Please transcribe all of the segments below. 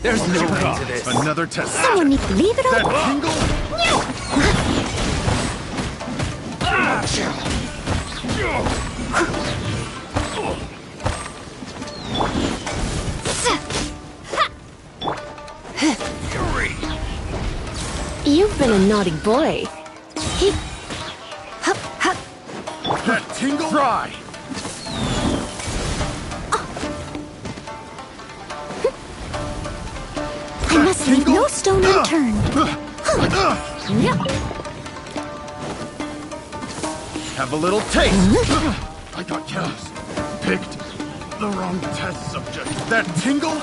There's no end to this. Another test. Someone need to leave it That open. tingle? You've been a naughty boy. That tingle? Try! I must leave no stone unturned. Have a little taste. I got careless. Picked the wrong test subject. That tingle?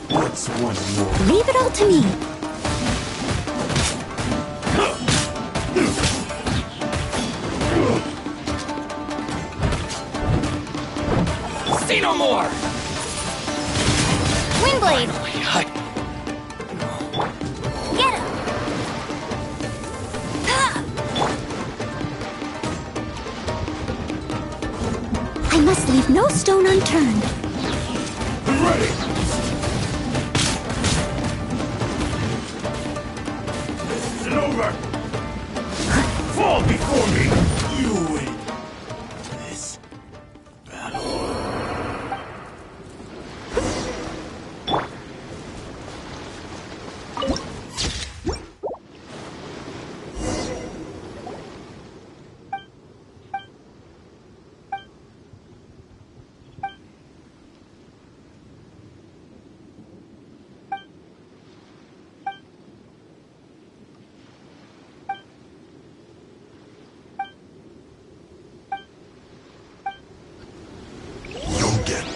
What's one more? Leave it all to me. more! Windblade! Get him! I must leave no stone unturned. I'm ready! This isn't over! Fall before me! You win this battle.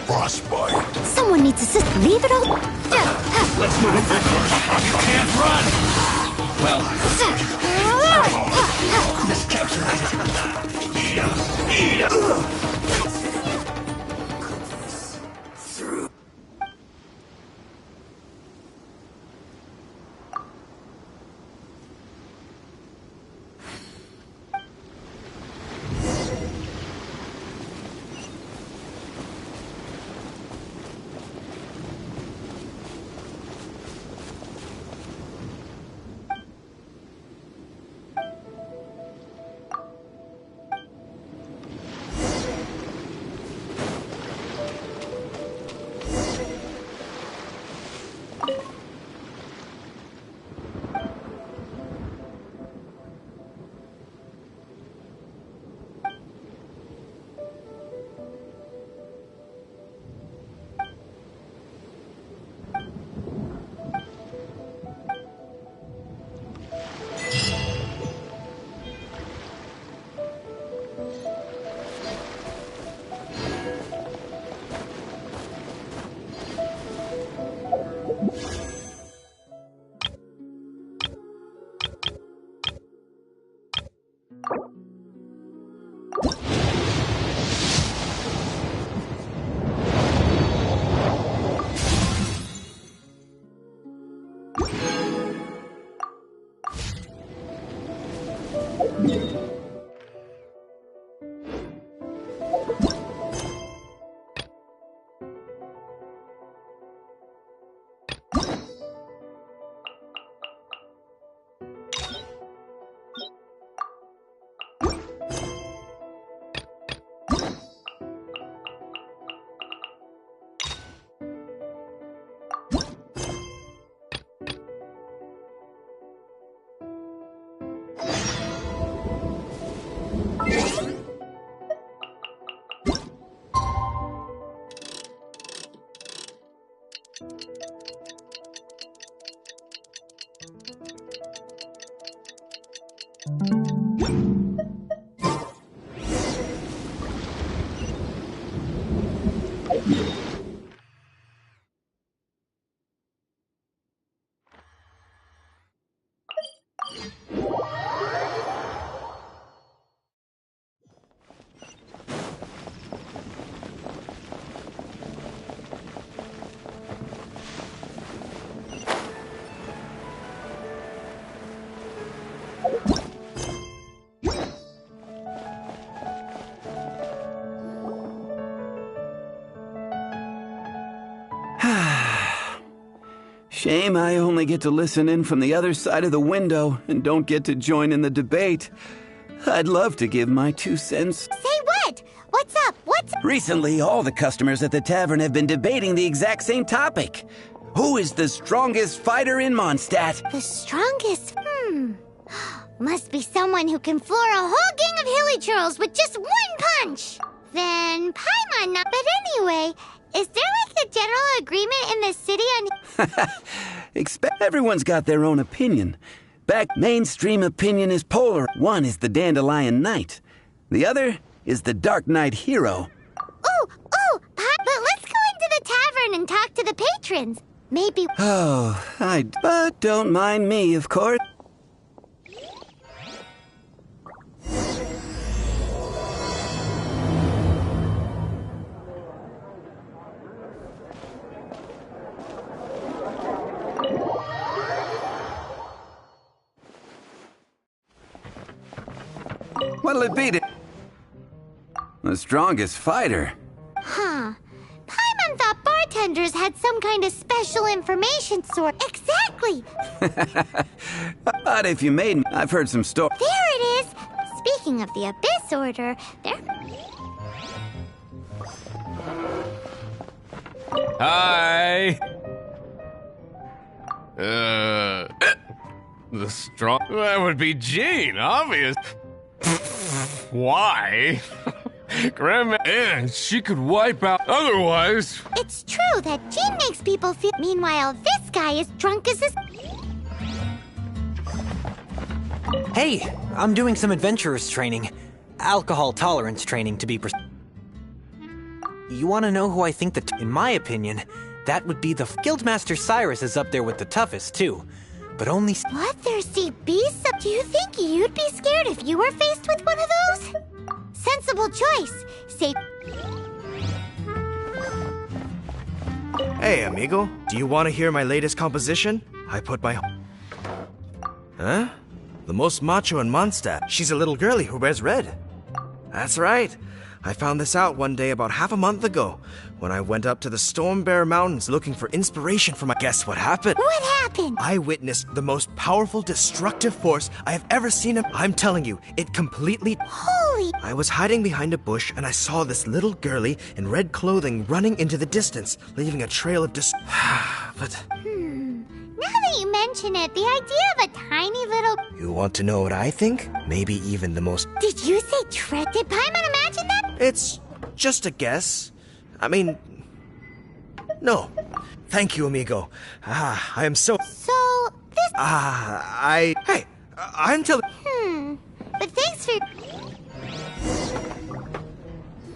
Frostbite. Someone needs assist. Leave it all. Let's move it quickly. You can't run! Well, this Shame I only get to listen in from the other side of the window and don't get to join in the debate. I'd love to give my 2 cents. Say what? What's up? What's... Recently, all the customers at the tavern have been debating the exact same topic. Who is the strongest fighter in Mondstadt? The strongest? Must be someone who can floor a whole gang of hilly churls with just one punch. Then Paimon not. But anyway, is there like a general agreement in the city on... Everyone's got their own opinion. Mainstream opinion is polar. One is the Dandelion Knight. The other is the Dark Knight Hero. But let's go into the tavern and talk to the patrons. Maybe... But don't mind me, of course. What'll it be? The strongest fighter. Huh. Paimon thought bartenders had some kind of special information source. Exactly! But if you made me, I've heard some stories. There it is! Speaking of the Abyss Order, there... Hi! The strong... That would be Jean, obvious. Why? Grandma, and she could wipe out otherwise. It's true that Jean makes people feel... Meanwhile, this guy is drunk as his... Hey, I'm doing some adventurers training. Alcohol tolerance training, to be precise. You want to know who I think in my opinion, that would be the... Guildmaster Cyrus is up there with the toughest, too. But only... Bloodthirsty beasts? Do you think you'd be scared if you were faced with one of those? Sensible choice. Say... Hey, amigo. Do you want to hear my latest composition? I put my... Huh? The most macho in Mondstadt. She's a little girlie who wears red. That's right. I found this out one day about half a month ago when I went up to the Storm Bear Mountains looking for inspiration for my... Guess what happened? What happened? I witnessed the most powerful destructive force I have ever seen. I'm telling you, it completely... Holy... I was hiding behind a bush and I saw this little girlie in red clothing running into the distance, leaving a trail of but... Now that you mention it, the idea of a tiny little... You want to know what I think? Maybe even the most... Did you say tread? Did Paimon imagine that? It's just a guess. I mean... No. Thank you, amigo. I am so... So, this... Hey, I'm telling... But thanks for...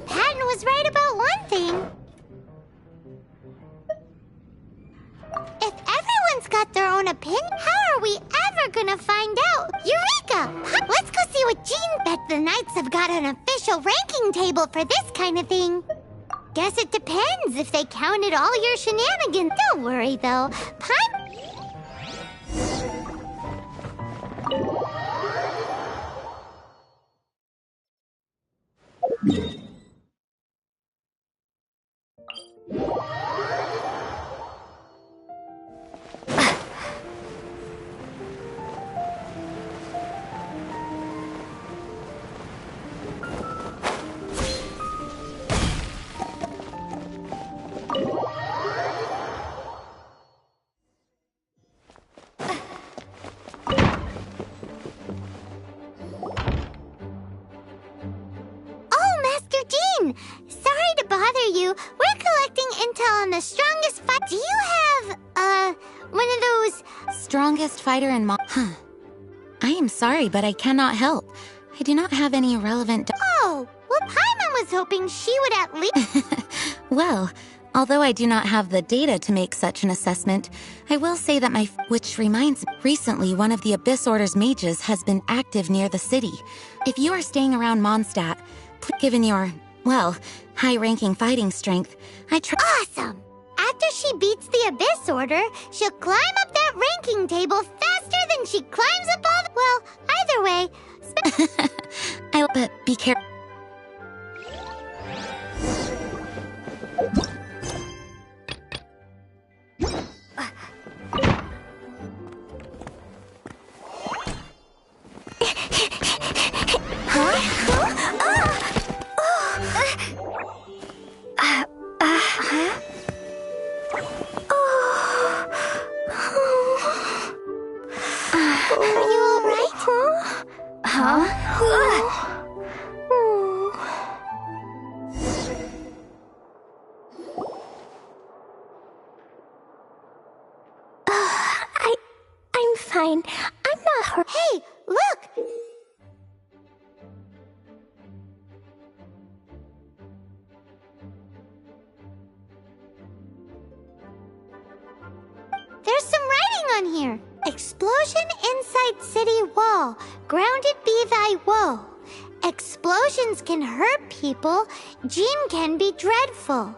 Patton was right about one thing. If everyone's got their own opinion, how are we ever gonna find out? Eureka! Let's go see what Jean... Bet the Knights have got an official ranking table for this kind of thing. Guess it depends if they counted all your shenanigans. Don't worry, though. Sorry to bother you. We're collecting intel on the strongest fight. Do you have, one of those... Strongest fighter in Huh. I am sorry, but I cannot help. I do not have any relevant... Oh, well, Paimon was hoping she would at least... Well, although I do not have the data to make such an assessment, I will say that Which reminds me, recently one of the Abyss Order's mages has been active near the city. If you are staying around Mondstadt, given your... Well, high-ranking fighting strength, Awesome! After she beats the Abyss Order, she'll climb up that ranking table faster than she climbs up all the... Well, either way... But be careful. I'm fine. I'm not hurt. Hey, look! There's some writing on here. Explosion inside city wall. Grounded be thy woe. Explosions can hurt people. Jean can be dreadful.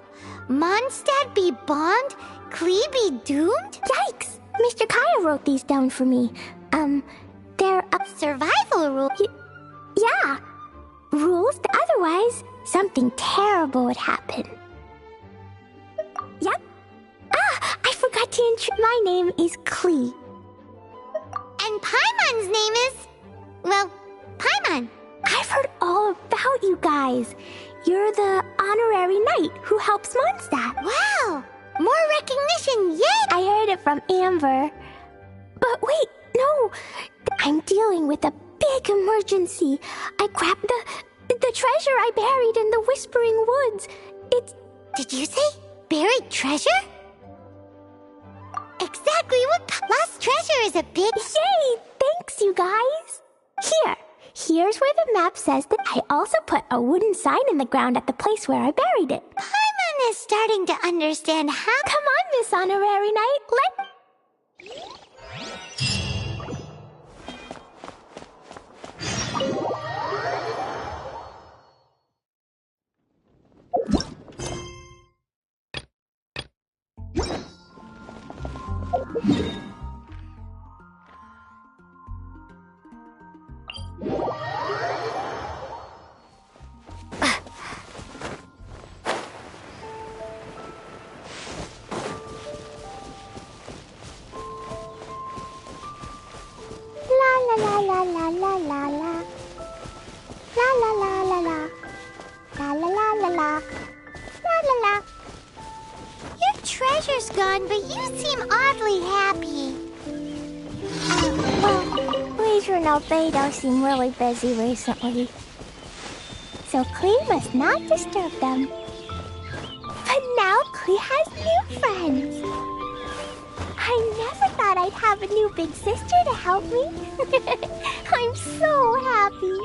Mondstadt be bombed. Klee be doomed? Yikes! Mr. Kaya wrote these down for me. They're a survival rule. Yeah. rules, otherwise something terrible would happen. Yep. I forgot to my name is Klee. And Paimon's name is... well, Paimon. I've heard all about you guys. You're the honorary knight who helps Mondstadt. Wow! More recognition, yay! I heard it from Amber. But wait, no. I'm dealing with a big emergency. I grabbed the treasure I buried in the Whispering Woods. It's... Did you say buried treasure? Exactly what... Lost treasure is a big... Yay! Thanks, you guys. Here's where the map says that I also put a wooden sign in the ground at the place where I buried it. Paimon is starting to understand how... Come on, Miss Honorary Knight. La la la la la la la. La la la la la. La la la la la. La la la. Your treasure's gone, but you seem oddly happy. Well, Leisure and Albedo seem really busy recently. So Klee must not disturb them. But now Klee has new friends. I never thought I'd have a new big sister to help me. I'm so happy.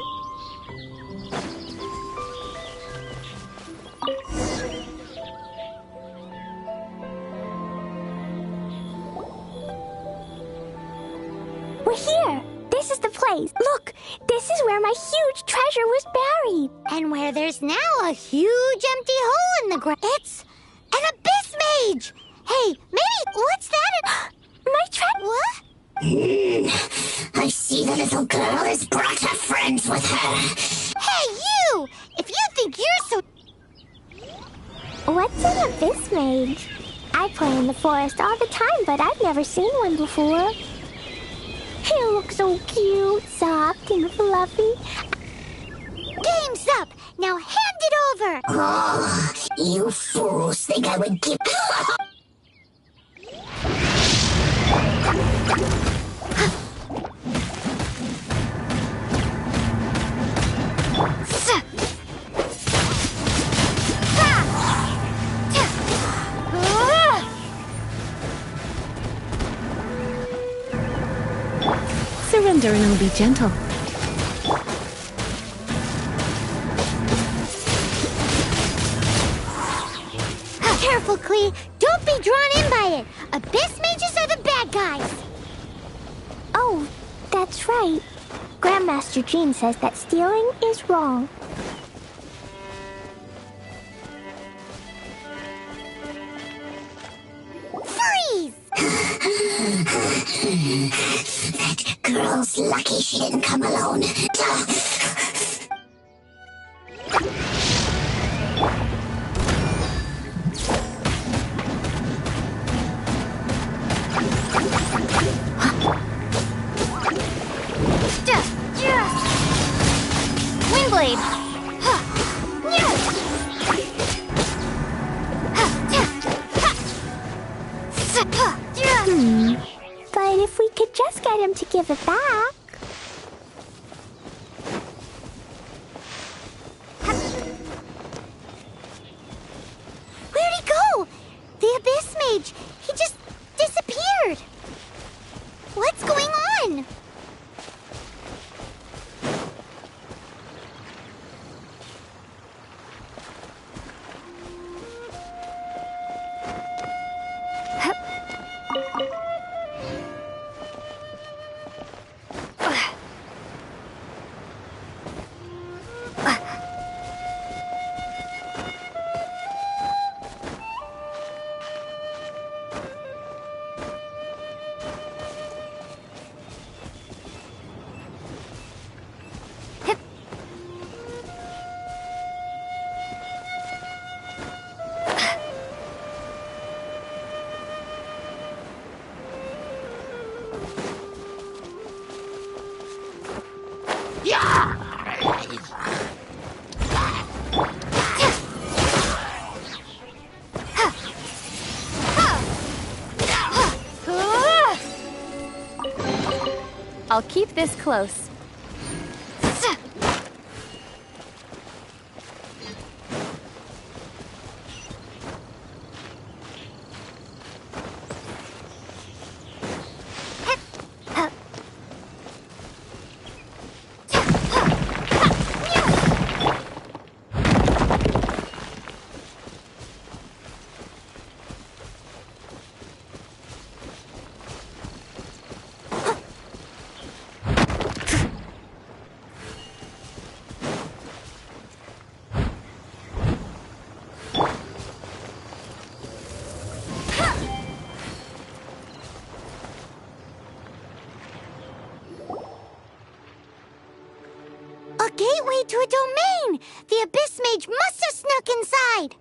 We're here. This is the place. Look, this is where my huge treasure was buried. And where there's now a huge empty hole in the ground. It's an abyss mage! Hey, maybe... What's that? My treasure... What? I see the little girl has brought her friends with her. Hey, you! If you think you're so... What's an abyss mage? I play in the forest all the time, but I've never seen one before. He looks so cute, soft and fluffy. Game's up! Now hand it over! Oh, you fools think I would give... Surrender and I'll be gentle. Careful, Klee! Don't be drawn in by it! Abyss mages are the bad guys! Oh, that's right. Grandmaster Jean says that stealing is wrong. Freeze! That girl's lucky she didn't come alone. Windblade! But if we could just get him to give it back... Where'd he go? The Abyss Mage! He just disappeared! What's going on? I'll keep this close. A gateway to a domain! The Abyss Mage must have snuck inside!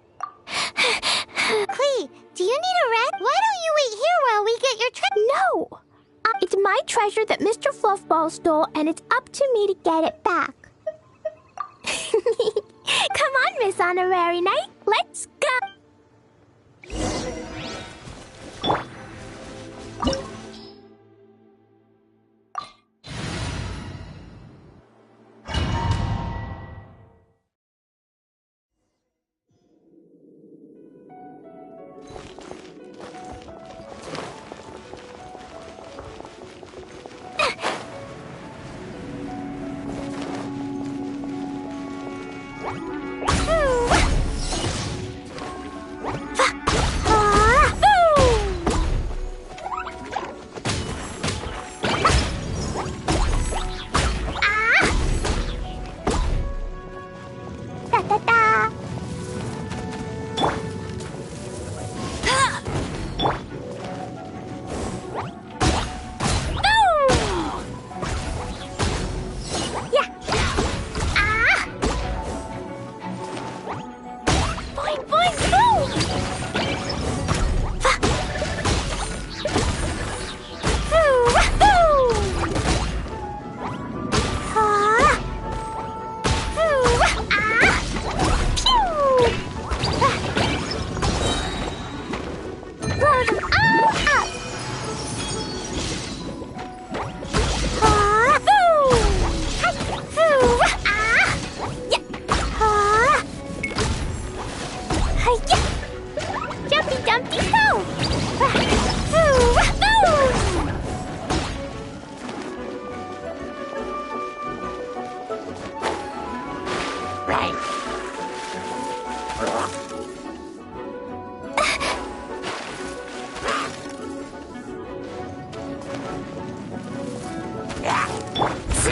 Klee, do you need a rest? Why don't you wait here while we get your No! It's my treasure that Mr. Fluffball stole, and it's up to me to get it back. Come on, Miss Honorary Knight. Let's go!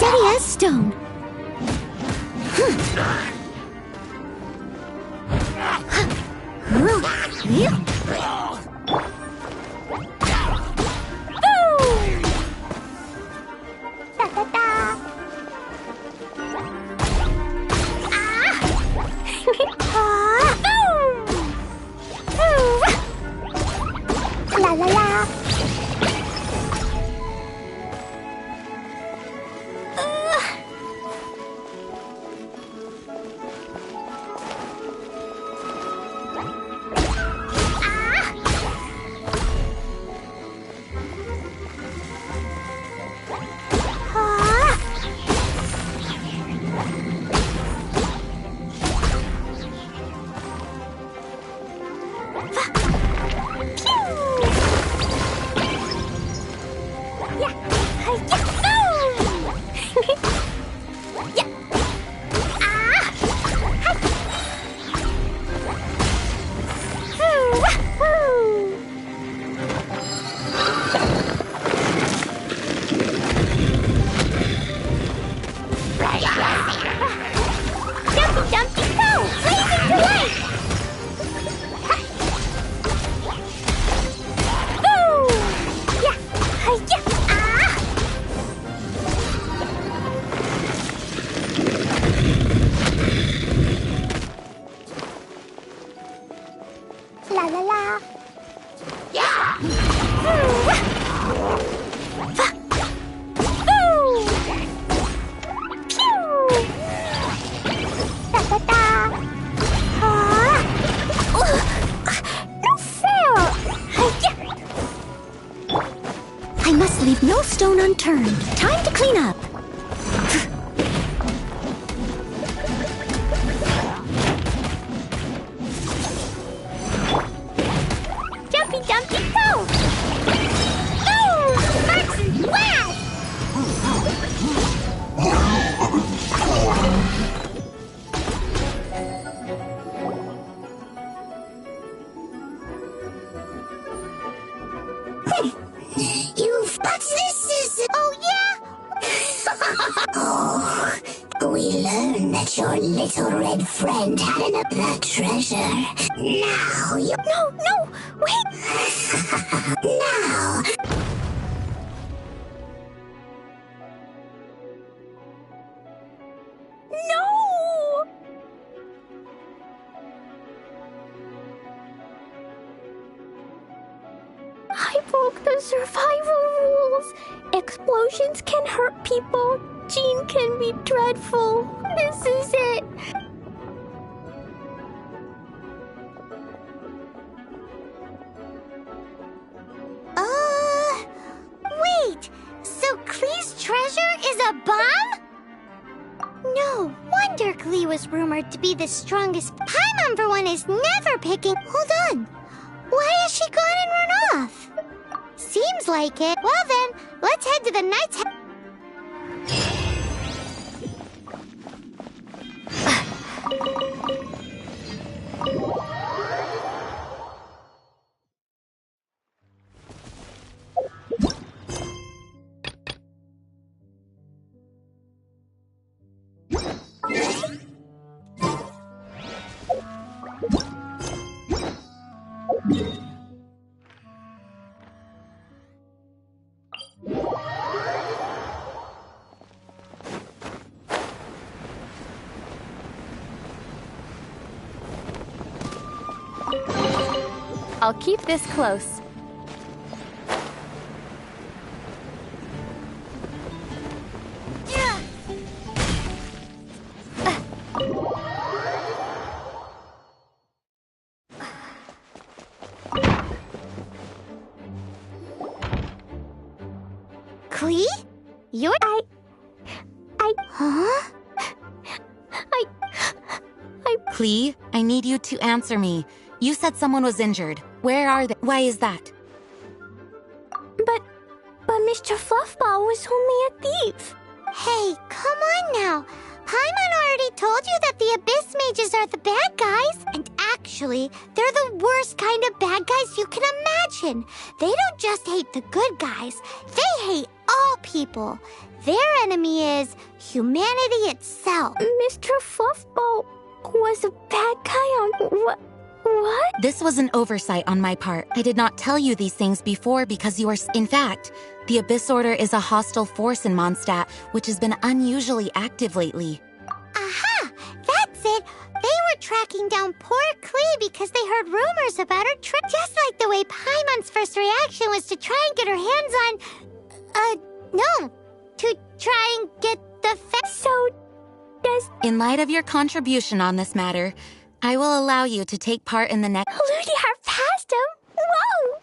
Steady as stone. La la la. I must leave no stone unturned. Time to clean up. Jumpy, jumpy, go! Boom! Marks, whack! But this is... Oh, yeah? Oh, we learned that your little red friend had the treasure. Now you... No, wait! Now... No! I broke the survival rules. Explosions can hurt people. Jean can be dreadful. This is it. Wait! So Klee's treasure is a bomb? No wonder Klee was rumored to be the strongest. Paimon, for one, is never picking. Hold on. Why has she gone and run off? Seems like it. Well then, let's head to the Knight's I'll keep this close. Klee? You're... Huh? Klee, I need you to answer me. You said someone was injured. Where are they? Why is that? But Mr. Fluffball was only a thief. Hey, come on now. Paimon already told you that the Abyss Mages are the bad guys. And actually, they're the worst kind of bad guys you can imagine. They don't just hate the good guys. They hate all people. Their enemy is humanity itself. Mr. Fluffball was a bad guy on... What? This was an oversight on my part. I did not tell you these things before because you are... In fact, the Abyss Order is a hostile force in Mondstadt, which has been unusually active lately. Aha! That's it! They were tracking down poor Klee because they heard rumors about her trip. Just like the way Paimon's first reaction was to try and get her hands on... no. To try and get the... So, does... In light of your contribution on this matter, I will allow you to take part in the next... Ludi Harpastum? Whoa!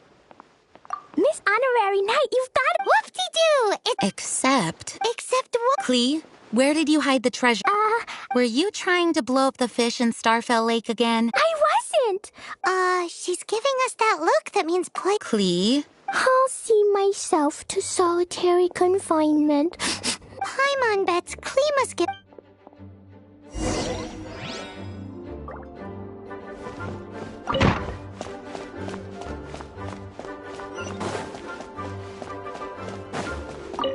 Miss Honorary Knight, you've got... Whoop-de-doo! Except what? Klee, where did you hide the treasure? Were you trying to blow up the fish in Starfell Lake again? I wasn't! She's giving us that look that means play... Klee? I'll see myself to solitary confinement. Paimon bets Klee must get...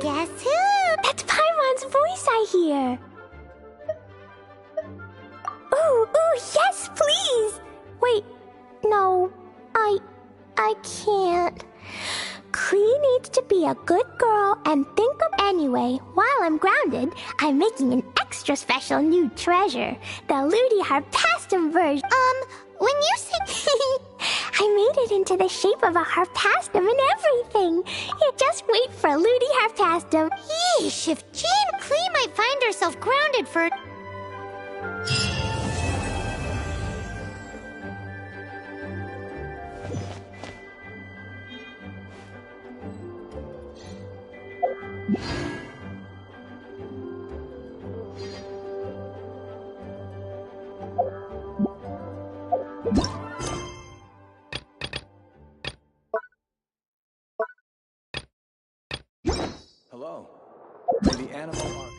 Guess who? That's Paimon's voice I hear. Ooh, yes, please! Wait, no, I can't. Klee needs to be a good girl and think of... Anyway, while I'm grounded, I'm making an extra special new treasure. The Ludi Harpastum version. When you say... I made it into the shape of a Harpastum and everything. You just wait for Ludi Harpastum. Yeesh, if Jean Klee might find herself grounded for... Hello. To the animal ark.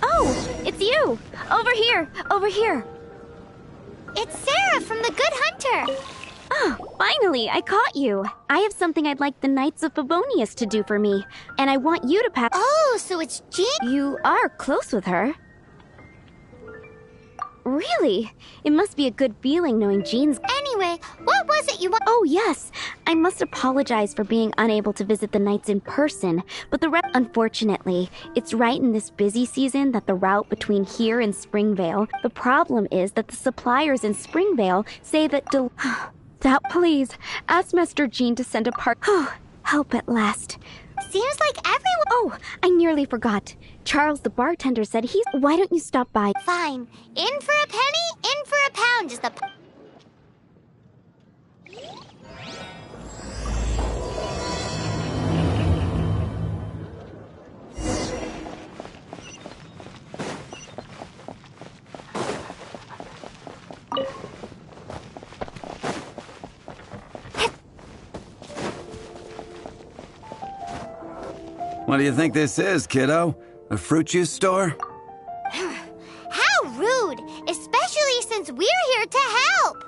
Oh, it's you! Over here! Over here! It's Sarah from the Good Hunter! Oh, finally, I caught you. I have something I'd like the Knights of Favonius to do for me, and I want you to pass. Oh, so it's Jean? You are close with her. Really? It must be a good feeling knowing Jean's. Anyway, what was it you want? Oh, yes. I must apologize for being unable to visit the Knights in person, but unfortunately, it's right in this busy season that the route between here and Springvale. The problem is that the suppliers in Springvale say that please, ask Master Jean to send a part. Oh, help at last. Seems like everyone. Oh, I nearly forgot. Charles the bartender said he's. Why don't you stop by? Fine. In for a penny, in for a pound is the. What do you think this is, kiddo? A fruit juice store? How rude! Especially since we're here to help!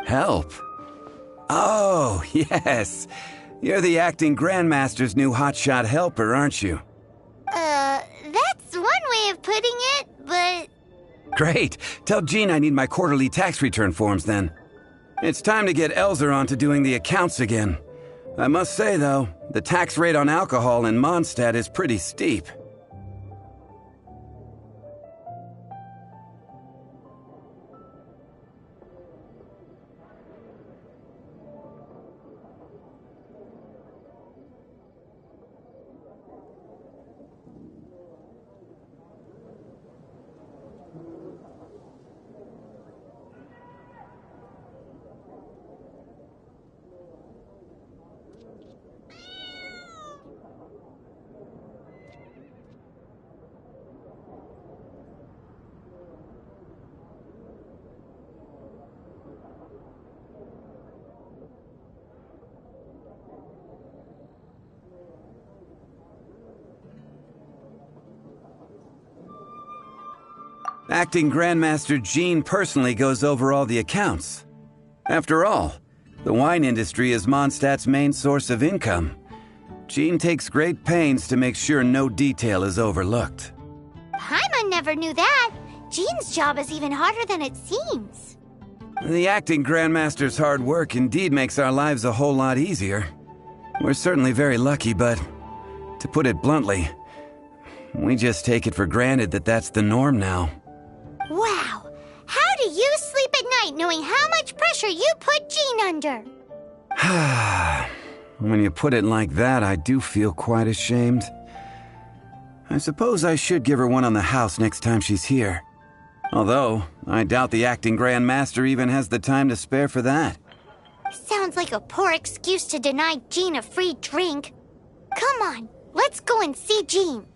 Help? Oh, yes. You're the acting Grandmaster's new hotshot helper, aren't you? That's one way of putting it, but... Great. Tell Jean I need my quarterly tax return forms then. It's time to get Elzer on to doing the accounts again. I must say, though, the tax rate on alcohol in Mondstadt is pretty steep. Acting Grandmaster Jean personally goes over all the accounts. After all, the wine industry is Mondstadt's main source of income. Jean takes great pains to make sure no detail is overlooked. Paimon never knew that. Jean's job is even harder than it seems. The acting Grandmaster's hard work indeed makes our lives a whole lot easier. We're certainly very lucky, but to put it bluntly, we just take it for granted that that's the norm now. Wow! How do you sleep at night knowing how much pressure you put Jean under? When you put it like that, I do feel quite ashamed. I suppose I should give her one on the house next time she's here. Although, I doubt the acting Grandmaster even has the time to spare for that. Sounds like a poor excuse to deny Jean a free drink. Come on, let's go and see Jean.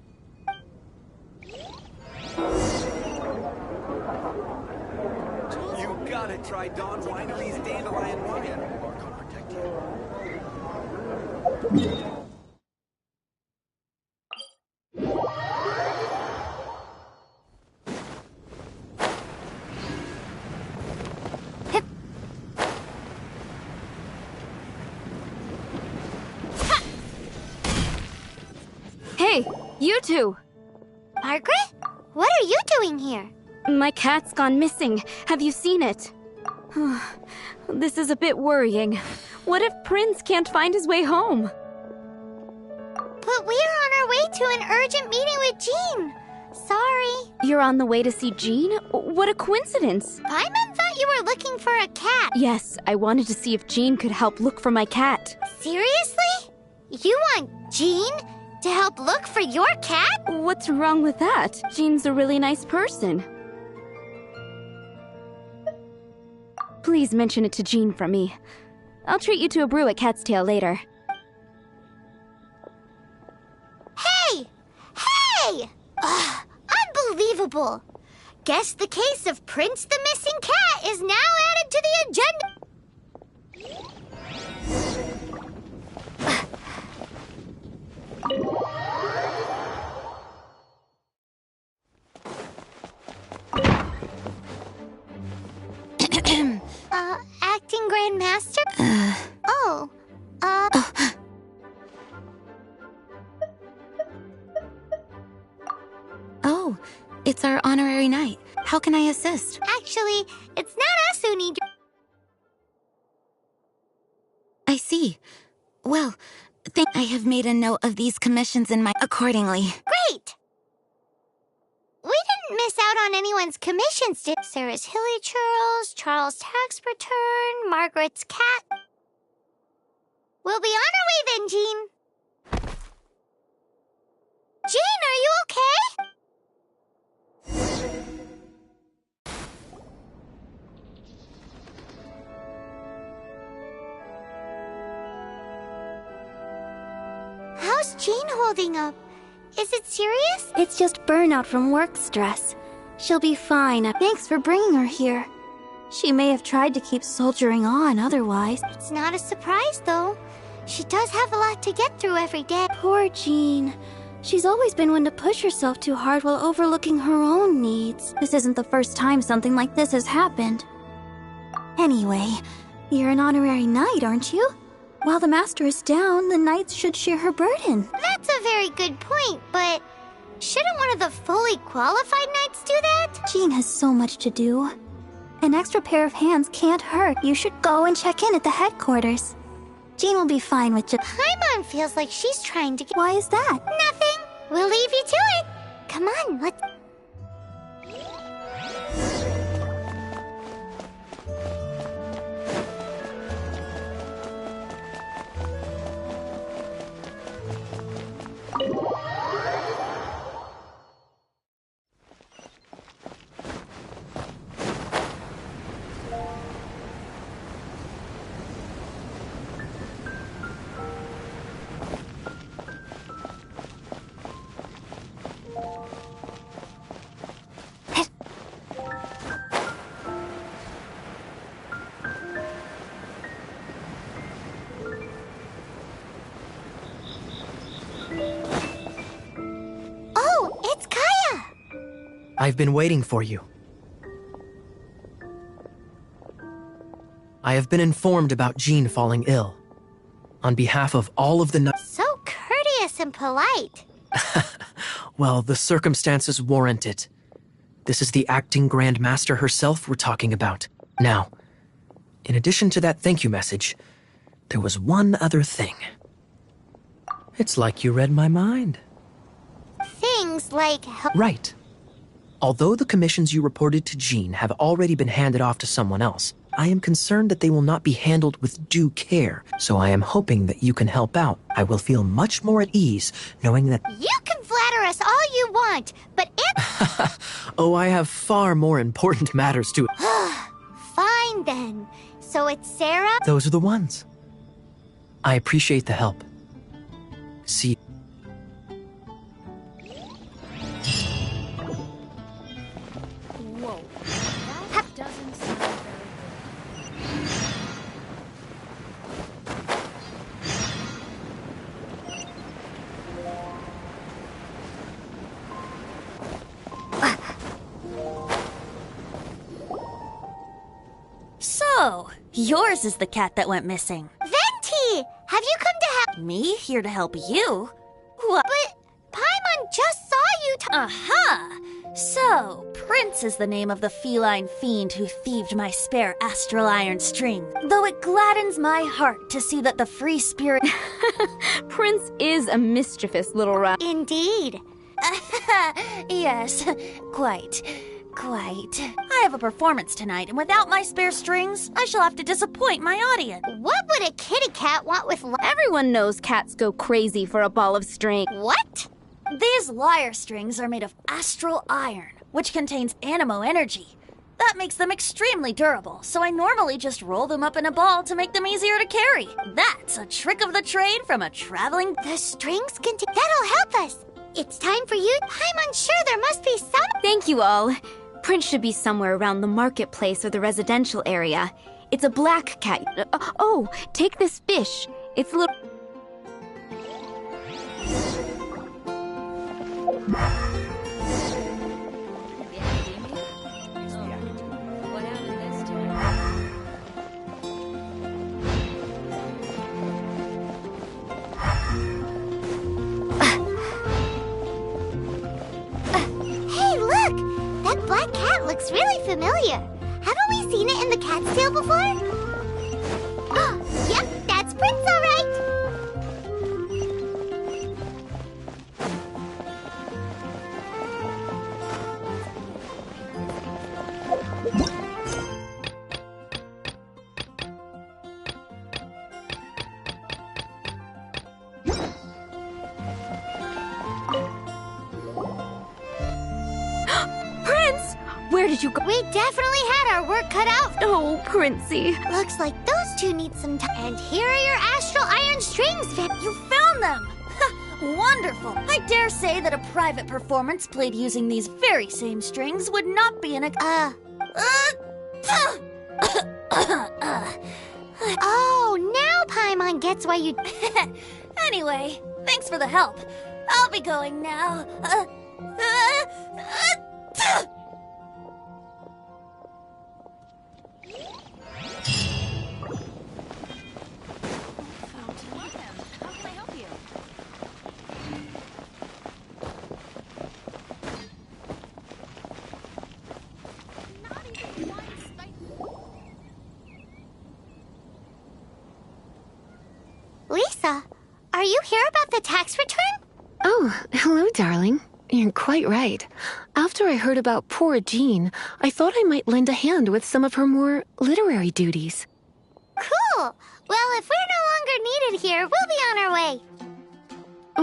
You gotta try Dawn Winery's Dandelion Wine. Hey, you two! Margaret? What are you doing here? My cat's gone missing. Have you seen it? This is a bit worrying. What if Prince can't find his way home? But we're on our way to an urgent meeting with Jean. Sorry. You're on the way to see Jean? What a coincidence! Paimon thought you were looking for a cat. Yes, I wanted to see if Jean could help look for my cat. Seriously? You want Jean to help look for your cat? What's wrong with that? Jean's a really nice person. Please mention it to Jean from me. I'll treat you to a brew at Cat's Tail later. Hey! Hey! Ugh, unbelievable! Guess the case of Prince the Missing Cat is now added to the agenda. Acting Grand Master? Oh, it's our honorary knight. How can I assist? Actually, it's not us who need your... I see. Well, I have made a note of these commissions in my... accordingly. Great! We didn't miss out on anyone's commissions, did Sarah's Hilly Churls, Charles' tax return, Margaret's cat. We'll be on our way then, Jean. Jean, are you okay? How's Jean holding up? Is it serious? It's just burnout from work stress. She'll be fine. Thanks for bringing her here. She may have tried to keep soldiering on otherwise. It's not a surprise, though. She does have a lot to get through every day. Poor Jean. She's always been one to push herself too hard while overlooking her own needs. This isn't the first time something like this has happened. Anyway, you're an honorary knight, aren't you? While the master is down, the knights should share her burden. That's a very good point, but shouldn't one of the fully qualified knights do that? Jean has so much to do. An extra pair of hands can't hurt. You should go and check in at the headquarters. Jean will be fine with just... Paimon feels like she's trying to get... Why is that? Nothing. We'll leave you to it. Come on, let's... I've been waiting for you. I have been informed about Jean falling ill. On behalf of all of the... So courteous and polite. Well, the circumstances warrant it. This is the acting Grand Master herself we're talking about. Now, in addition to that thank you message, there was one other thing. It's like you read my mind. Things like... Right. Although the commissions you reported to Jean have already been handed off to someone else, I am concerned that they will not be handled with due care, so I am hoping that you can help out. I will feel much more at ease knowing that... You can flatter us all you want, but if... Oh, I have far more important matters to... Fine then. So it's Sarah? Those are the ones. I appreciate the help. See... Whoa. That doesn't sound very So, yours is the cat that went missing. Venti! Have you come to help? Me? Here to help you? What? But Paimon just saw you Aha! So, Prince is the name of the feline fiend who thieved my spare astral iron string. Though it gladdens my heart to see that the free spirit... Prince is a mischievous little rat. Indeed. Yes, quite. I have a performance tonight, and without my spare strings, I shall have to disappoint my audience. What would a kitty cat want with Everyone knows cats go crazy for a ball of string. What? These lyre strings are made of astral iron, which contains animo energy. That makes them extremely durable, so I normally just roll them up in a ball to make them easier to carry. That's a trick of the trade from a traveling... The strings can... That'll help us. It's time for you. I'm unsure there must be some... Thank you all. Prince should be somewhere around the marketplace or the residential area. It's a black cat. Oh, take this fish. It's a little... Hey, look! That black cat looks really familiar. Haven't we seen it in the cat's tail before? Oh, yep, that's Prince, all right. Prince! Where did you go? We definitely had our work cut out. Oh, Princey. Looks like those two need some time. And here are your astral iron strings, Vip. You found them! Wonderful! I dare say that a private performance played using these very same strings would not be an... Oh, now Paimon gets why you... Anyway, thanks for the help. I'll be going now. Lisa, are you here about the tax return? Oh, hello, darling. You're quite right. After I heard about poor Jean, I thought I might lend a hand with some of her more literary duties. Cool. Well, if we're no longer needed here, we'll be on our way.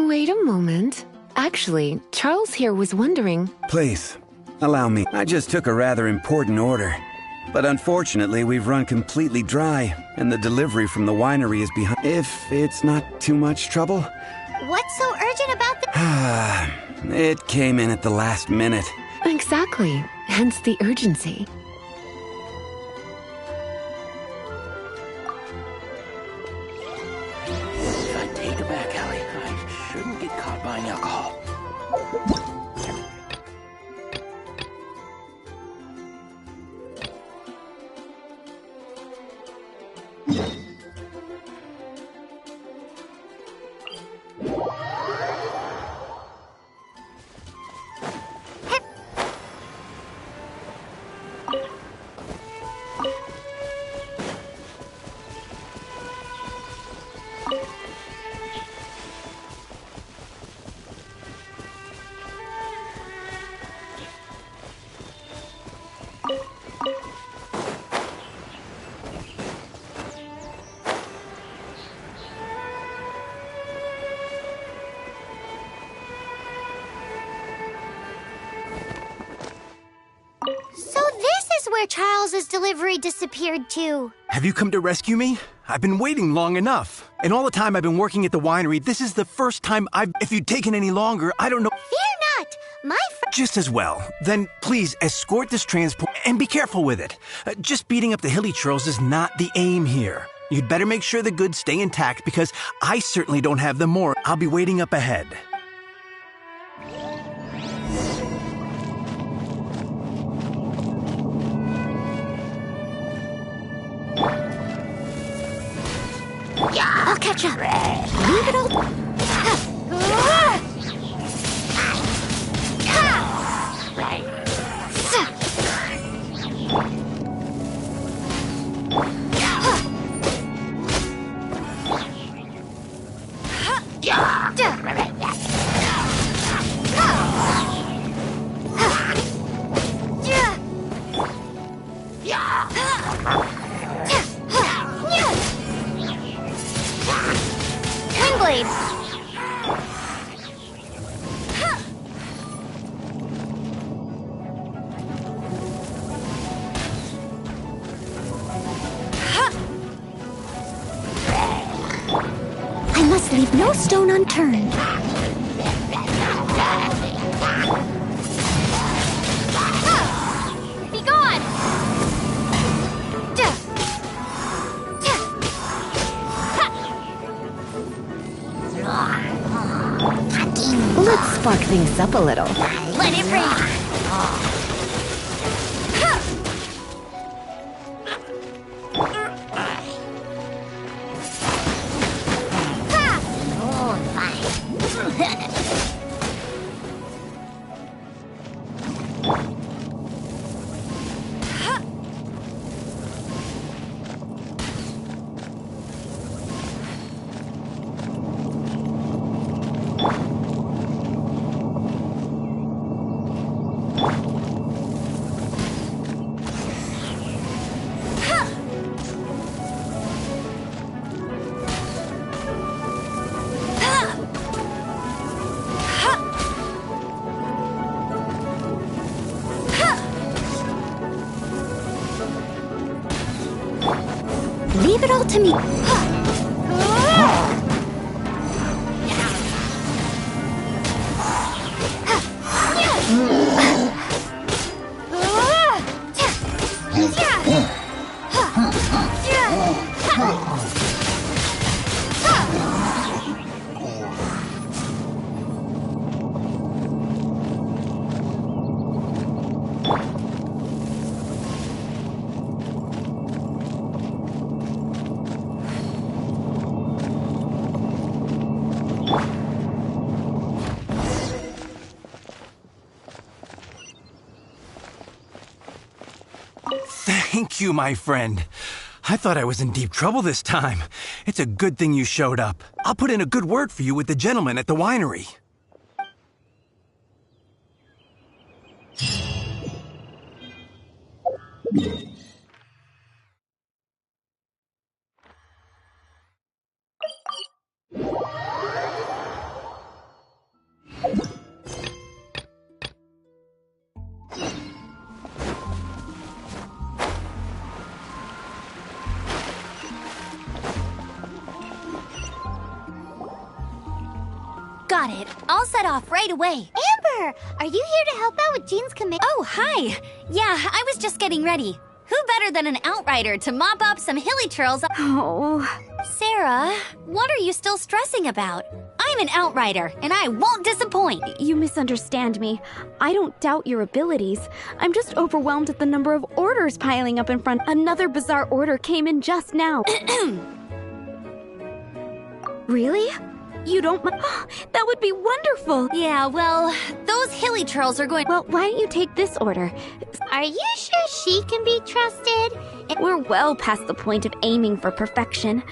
Wait a moment. Actually, Charles here was wondering... Please, allow me. I just took a rather important order. But unfortunately, we've run completely dry, and the delivery from the winery is behind. If it's not too much trouble. What's so urgent about the... It came in at the last minute. Exactly. Hence the urgency. If I take a back alley, I shouldn't get caught buying alcohol. So this is where Charles's delivery disappeared to. Have you come to rescue me? I've been waiting long enough. And all the time I've been working at the winery, this is the first time I've... If you'd taken any longer, I don't know... Fear not! My friend... Just as well. Then please escort this transport and be careful with it. Just beating up the hilly churls is not the aim here. You'd better make sure the goods stay intact because I certainly don't have them more. I'll be waiting up ahead. I'll catch up. Leave it all. leave no stone unturned. Be gone! Let's spark things up a little. Let it rain! Leave it all to me. Thank you, my friend. I thought I was in deep trouble this time. It's a good thing you showed up. I'll put in a good word for you with the gentleman at the winery. Got it. I'll set off right away. Amber, are you here to help out with Jean's commit? Oh, hi. Yeah, I was just getting ready. Who better than an outrider to mop up some hilly churls? Oh. Sarah, what are you still stressing about? I'm an outrider, and I won't disappoint. You misunderstand me. I don't doubt your abilities. I'm just overwhelmed at the number of orders piling up in front. Another bizarre order came in just now. Really? You don't that would be wonderful. Yeah, well, those hilly churls are going. Well, why don't you take this order? Are you sure she can be trusted? We're well past the point of aiming for perfection.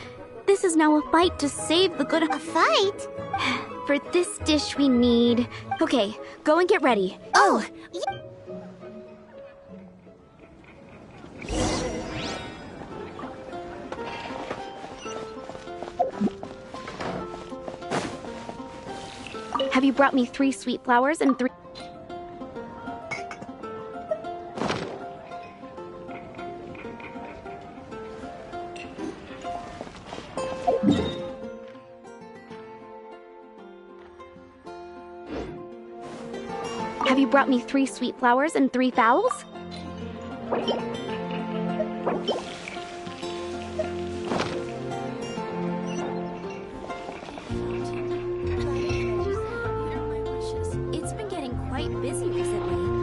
This is now a fight to save the good. A fight? For this dish we need... Okay, go and get ready. Oh! Have you brought me 3 sweet flowers and 3... Have you brought me 3 sweet flowers and 3 fowls? It's been getting quite busy recently.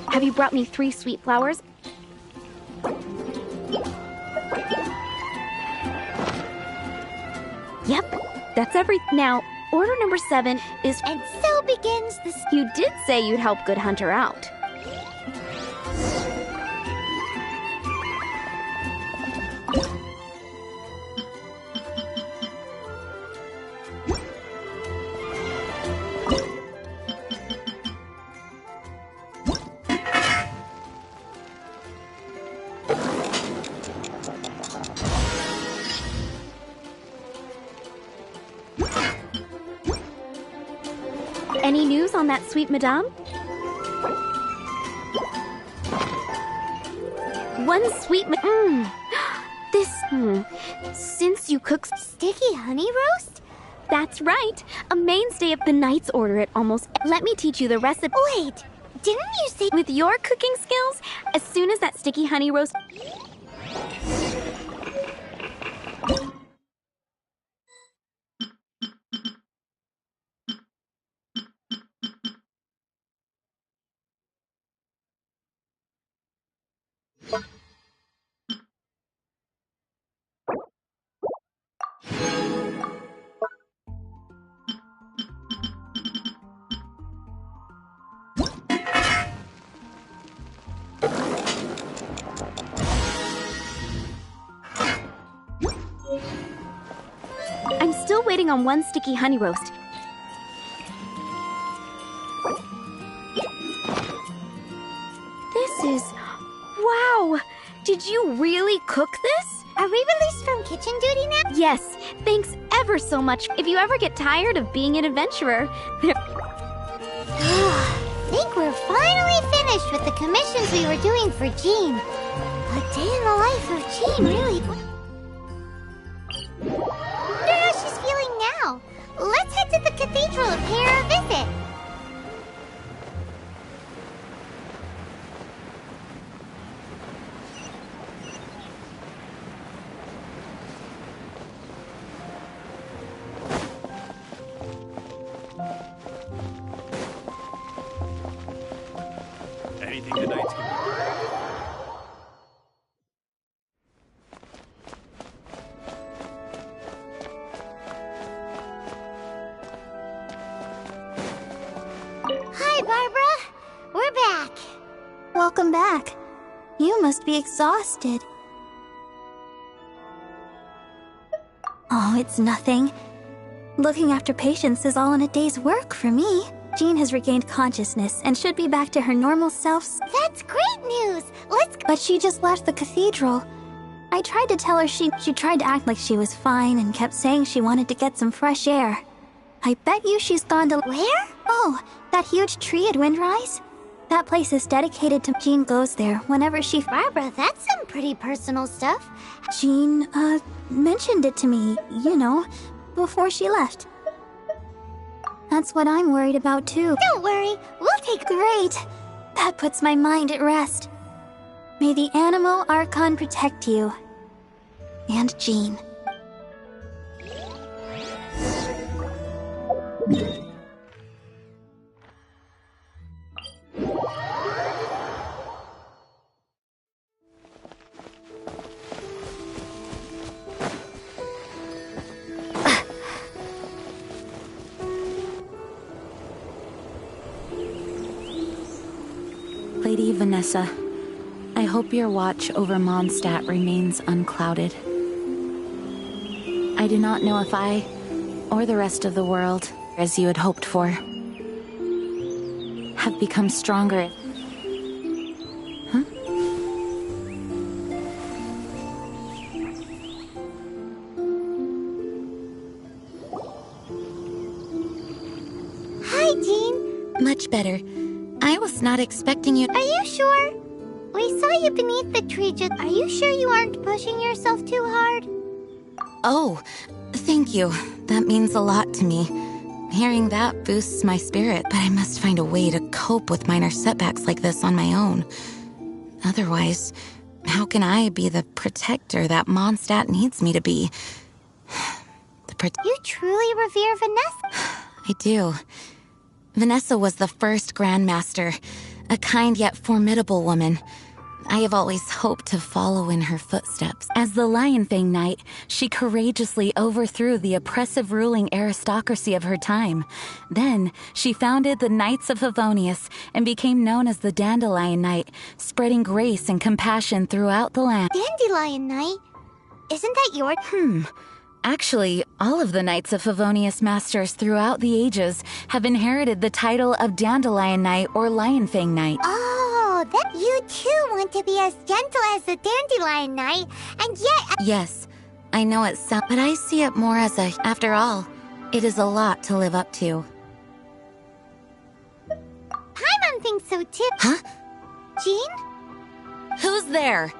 Have you brought me 3 sweet flowers? Yep, that's now, order number 7 is... And so begins the... You did say you'd help Good Hunter out. Any news on that sweet madame? One sweet Since you cook sticky honey roast? That's right. A mainstay of the Knights order it almost. Let me teach you the recipe. Wait, didn't you say... With your cooking skills, as soon as that sticky honey roast... I'm still waiting on one sticky honey roast. This is... Wow! Did you really cook this? Are we released from kitchen duty now? Yes, thanks ever so much. If you ever get tired of being an adventurer, I think we're finally finished with the commissions we were doing for Jean. A day in the life of Jean, really. I wonder how she's feeling now. Let's head to the cathedral and pay her a visit. Anything the Knights can do. Hi, Barbara. We're back. Welcome back. You must be exhausted. Oh, it's nothing. Looking after patients is all in a day's work for me. Jean has regained consciousness and should be back to her normal self. That's great news. Let's go. But she just left the cathedral. I tried to tell her she tried to act like she was fine and kept saying she wanted to get some fresh air. I bet you she's gone to... Where? Oh, that huge tree at Windrise? That place is dedicated to... Jean goes there whenever she... Barbara, that's some pretty personal stuff. Jean, mentioned it to me, you know, before she left. That's what I'm worried about, too. Don't worry, we'll take... Great! That puts my mind at rest. May the Animo Archon protect you. And Jean. Lady Vanessa, I hope your watch over Mondstadt remains unclouded. I do not know if I, or the rest of the world, as you had hoped for, have become stronger. Huh? Hi, Jean. Much better. I was not expecting you. Are you sure? We saw you beneath the tree just... Are you sure you aren't pushing yourself too hard? Oh, thank you. That means a lot to me. Hearing that boosts my spirit, but I must find a way to cope with minor setbacks like this on my own. Otherwise, how can I be the protector that Mondstadt needs me to be? You truly revere Vanessa? I do. Vanessa was the first Grandmaster, a kind yet formidable woman. I have always hoped to follow in her footsteps. As the Lionfang Knight, she courageously overthrew the oppressive ruling aristocracy of her time. Then, she founded the Knights of Favonius and became known as the Dandelion Knight, spreading grace and compassion throughout the land. Dandelion Knight? Isn't that your... Actually, all of the Knights of Favonius Masters throughout the ages have inherited the title of Dandelion Knight or Lionfang Knight. Oh, that you too want to be as gentle as the Dandelion Knight, and yet... Yes, I know it sounds, but I see it more as a... After all, it is a lot to live up to. Paimon thinks so too. Huh? Jean? Who's there?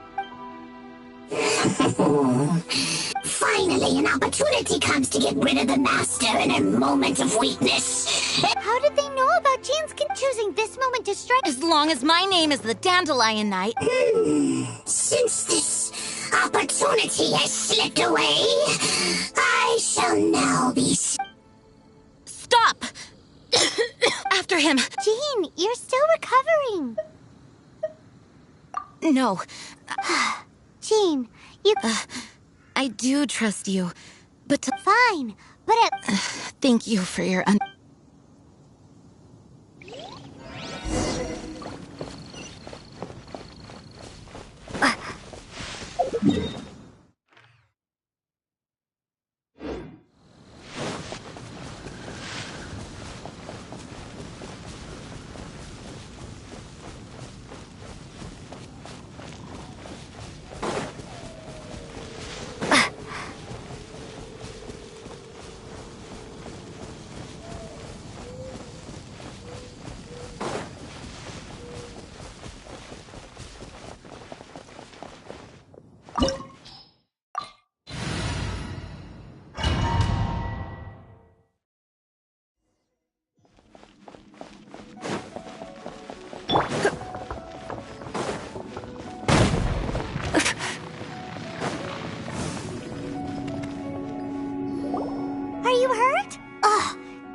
Finally, an opportunity comes to get rid of the Master in a moment of weakness. How did they know about Jean's choosing this moment to strike? As long as my name is the Dandelion Knight. Since this opportunity has slipped away, I shall now be... Stop! After him. Jean, you're still recovering. No. Jean, you... I do trust you, but... Fine, but... Thank you for your...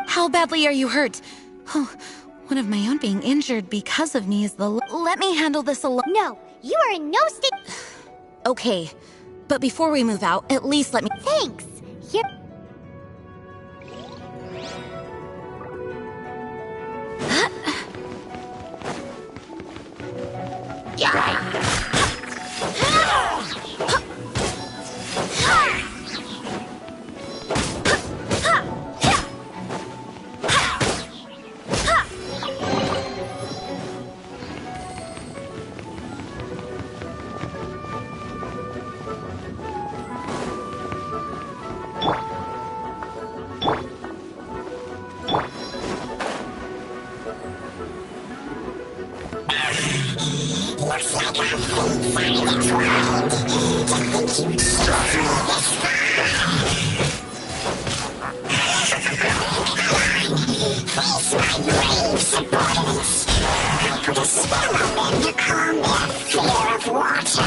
How badly are you hurt? Oh, one of my own being injured because of me is the... Let me handle this alone. No, you are in no state... Okay, but before we move out, at least let me... Thanks. Here... Looks like our fate finds its world. To think you Face my brave subordinates. I put a spell on them to calm their fear of water.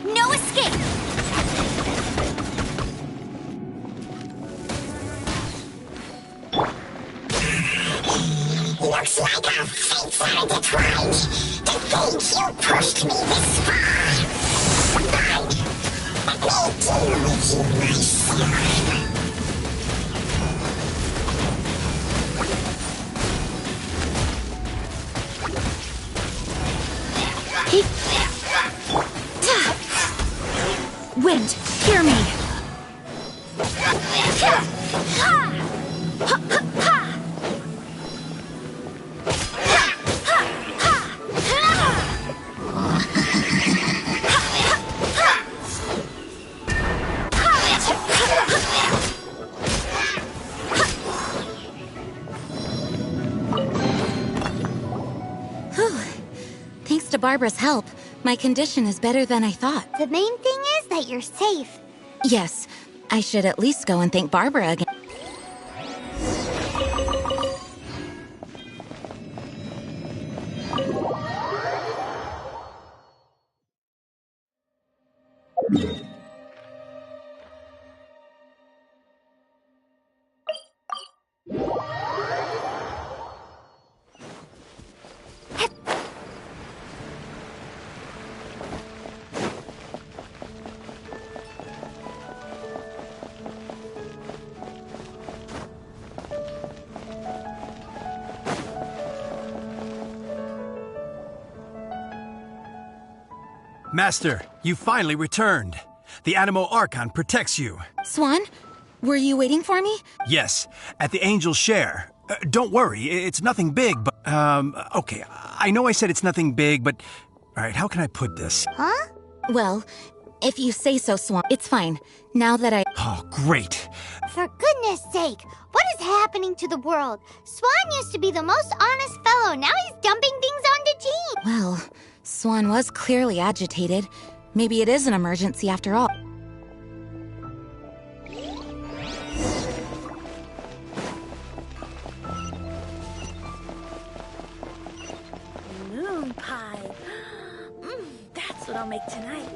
No escape! Looks like our fates are intertwined. To think you pushed me this far. Fine. Let me deal with you myself. Wind, hear me! Thanks to Barbara's help, my condition is better than I thought. The main thing is that you're safe. Yes, I should at least go and thank Barbara again. Master, you finally returned. The Animo Archon protects you. Swan, were you waiting for me? Yes, at the Angel's Share. Don't worry, it's nothing big, but, okay, I know I said it's nothing big, but, alright, how can I put this? Huh? Well, if you say so, Swan, it's fine. Now that I... Oh, great. For goodness sake, what is happening to the world? Swan used to be the most honest fellow, now he's dumping things onto Jean. Well, Swan was clearly agitated. Maybe it is an emergency after all. Moon pie. That's what I'll make tonight.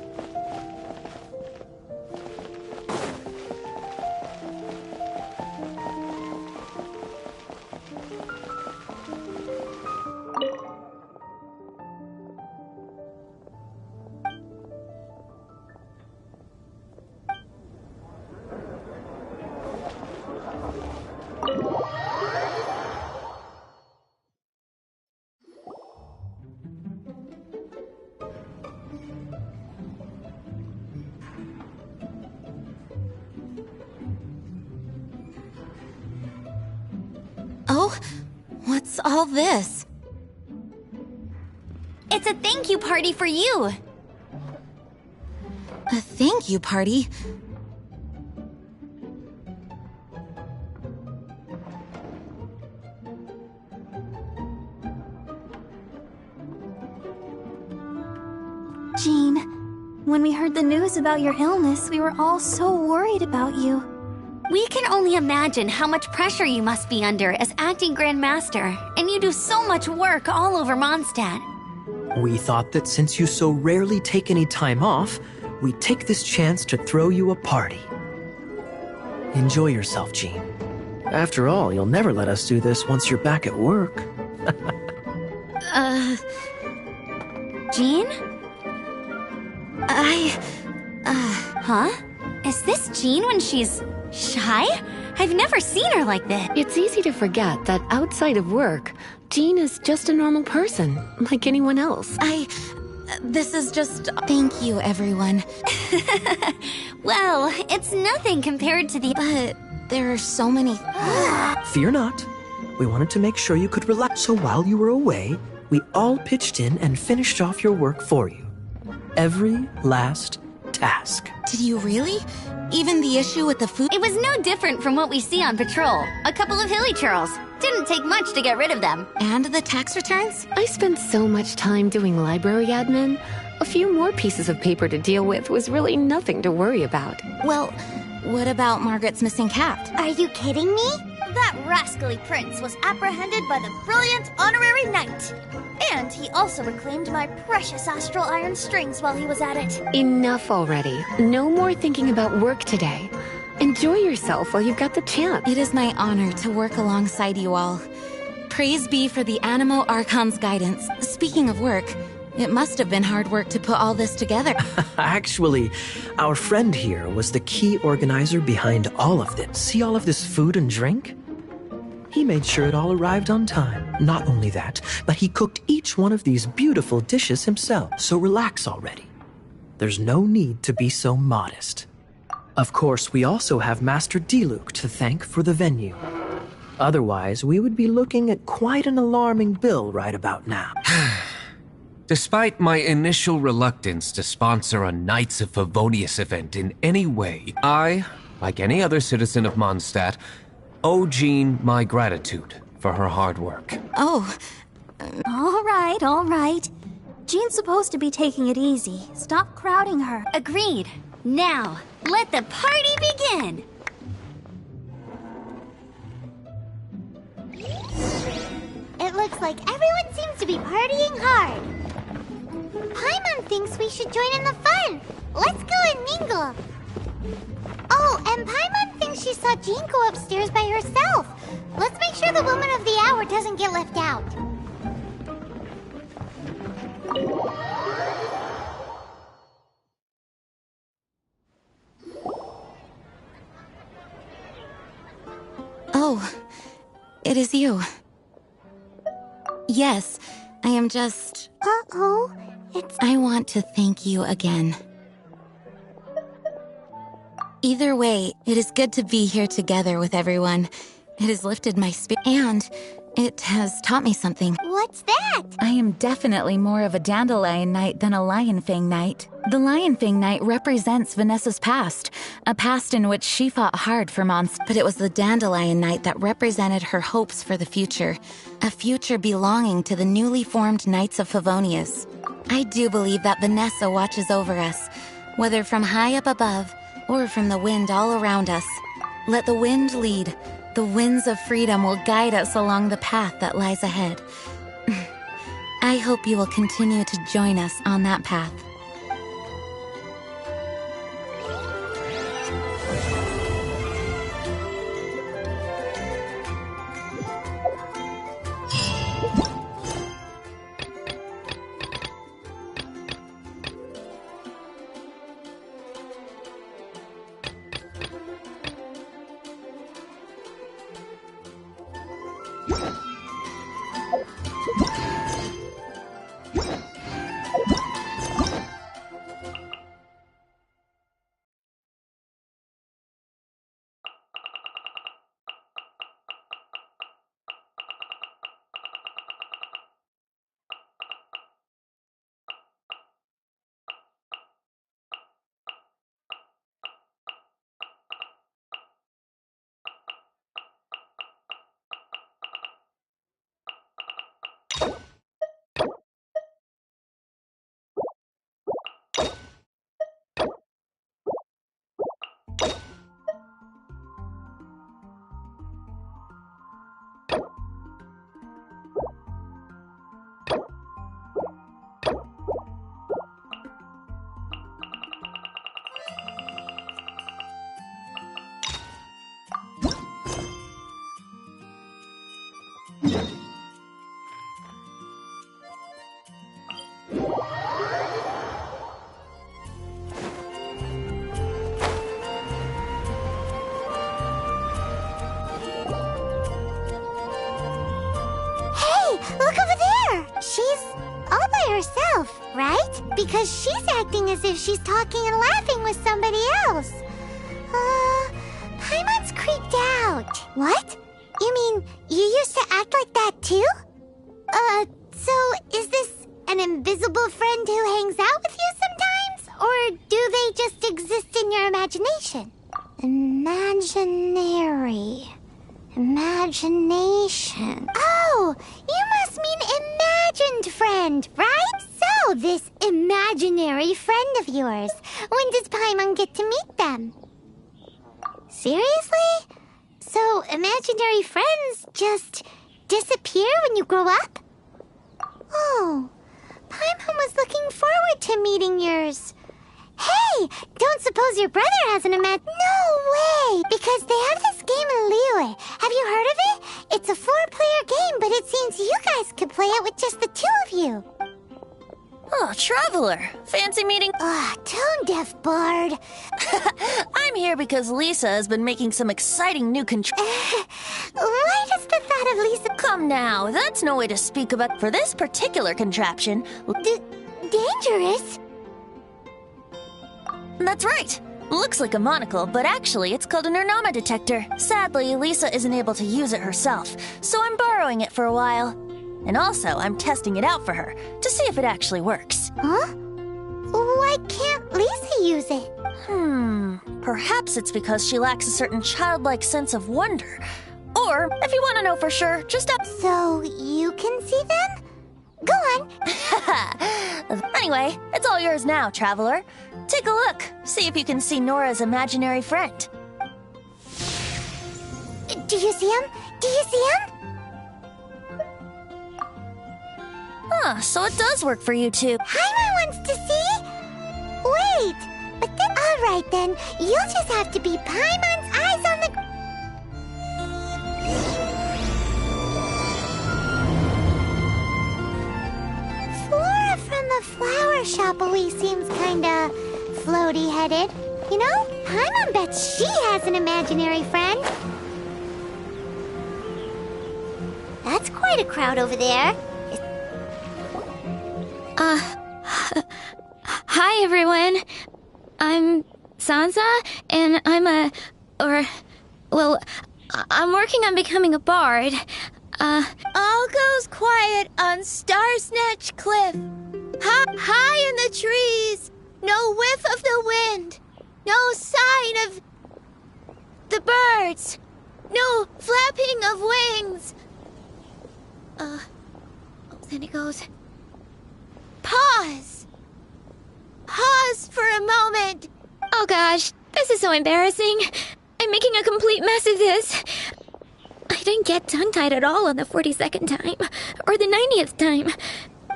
Oh, what's all this? It's a thank you party for you! A thank you party? Jean, when we heard the news about your illness, we were all so worried about you. We can only imagine how much pressure you must be under as acting Grand Master, and you do so much work all over Mondstadt. We thought that since you so rarely take any time off, we'd take this chance to throw you a party. Enjoy yourself, Jean. After all, you'll never let us do this once you're back at work. Jean? Huh? Is this Jean when she's shy? I've never seen her like this. It's easy to forget that outside of work, Jean is just a normal person, like anyone else. This is just... Thank you, everyone. Well, it's nothing compared to the... But there are so many... Fear not. We wanted to make sure you could relax, so while you were away, we all pitched in and finished off your work for you. Every last task. Did you really? Even the issue with the food? It was no different from what we see on patrol. A couple of hilly churls. Didn't take much to get rid of them. And the tax returns? I spent so much time doing library admin. A few more pieces of paper to deal with was really nothing to worry about. Well, what about Margaret's missing cat? Are you kidding me? That rascally prince was apprehended by the brilliant honorary knight. And he also reclaimed my precious astral iron strings while he was at it. Enough already. No more thinking about work today. Enjoy yourself while you've got the chance. It is my honor to work alongside you all. Praise be for the Animo Archon's guidance. Speaking of work, it must have been hard work to put all this together. Actually, our friend here was the key organizer behind all of this. See all of this food and drink? He made sure it all arrived on time. Not only that, but he cooked each one of these beautiful dishes himself. So relax already. There's no need to be so modest. Of course, we also have Master Diluc to thank for the venue. Otherwise, we would be looking at quite an alarming bill right about now. Despite my initial reluctance to sponsor a Knights of Favonius event in any way, I, like any other citizen of Mondstadt, owe Jean my gratitude for her hard work. Oh. All right. Jean's supposed to be taking it easy. Stop crowding her. Agreed. Now, let the party begin! It looks like everyone seems to be partying hard. Paimon thinks we should join in the fun. Let's go and mingle. Oh, and Paimon thinks she saw Jean go upstairs by herself. Let's make sure the woman of the hour doesn't get left out. Oh, it is you. Yes, I am just... Uh-oh, I want to thank you again. Either way, it is good to be here together with everyone. It has lifted my spirit, and it has taught me something. What's that? I am definitely more of a Dandelion Knight than a Lionfang Knight. The Lionfang Knight represents Vanessa's past, a past in which she fought hard for Mondstadt. But it was the Dandelion Knight that represented her hopes for the future, a future belonging to the newly formed Knights of Favonius. I do believe that Vanessa watches over us, whether from high up above or from the wind all around us. Let the wind lead. The winds of freedom will guide us along the path that lies ahead. I hope you will continue to join us on that path. Because she's acting as if she's talking and laughing with somebody else. Paimon's creeped out. What? You mean you used to act like that too? So is this an invisible friend who hangs out with you sometimes? or do they just exist in your imagination? Imaginary. Imagination. Oh, you must mean imagined friend, right? So, this imaginary friend of yours, when does Paimon get to meet them? Seriously? So, imaginary friends just disappear when you grow up? Oh, Paimon was looking forward to meeting yours. Hey, don't suppose your brother has an No way! Because they have this game in Liyue. Have you heard of it? It's a 4-player game, but it seems you guys could play it with just the 2 of you. Oh, Traveler. Fancy meeting. Tone-deaf bard. I'm here because Lisa has been making some exciting new Why does the thought of Lisa... Come now, that's no way to speak about for this particular contraption. Dangerous? That's right. Looks like a monocle, but actually it's called an Ernama detector. Sadly, Lisa isn't able to use it herself, so I'm borrowing it for a while. And also, I'm testing it out for her, to see if it actually works. Huh? Why can't Lisa use it? Perhaps it's because she lacks a certain childlike sense of wonder. Or, if you want to know for sure, just So, you can see them? Go on. Anyway, it's all yours now, Traveler. Take a look. See if you can see Nora's imaginary friend. Do you see him? Do you see him? So it does work for you two. Paimon wants to see? Wait, but then... Alright then, you'll just have to be Paimon's eyes on the... Flora from the flower shop always seems kinda floaty-headed. You know, Paimon bets she has an imaginary friend. That's quite a crowd over there. Hi everyone. I'm Sansa, and I'm working on becoming a bard. All goes quiet on Starsnatch Cliff. High in the trees, no whiff of the wind, no sign of the birds, no flapping of wings. Then it goes... Pause! Pause for a moment! Oh gosh, this is so embarrassing. I'm making a complete mess of this. I didn't get tongue-tied at all on the 42nd time, or the 90th time.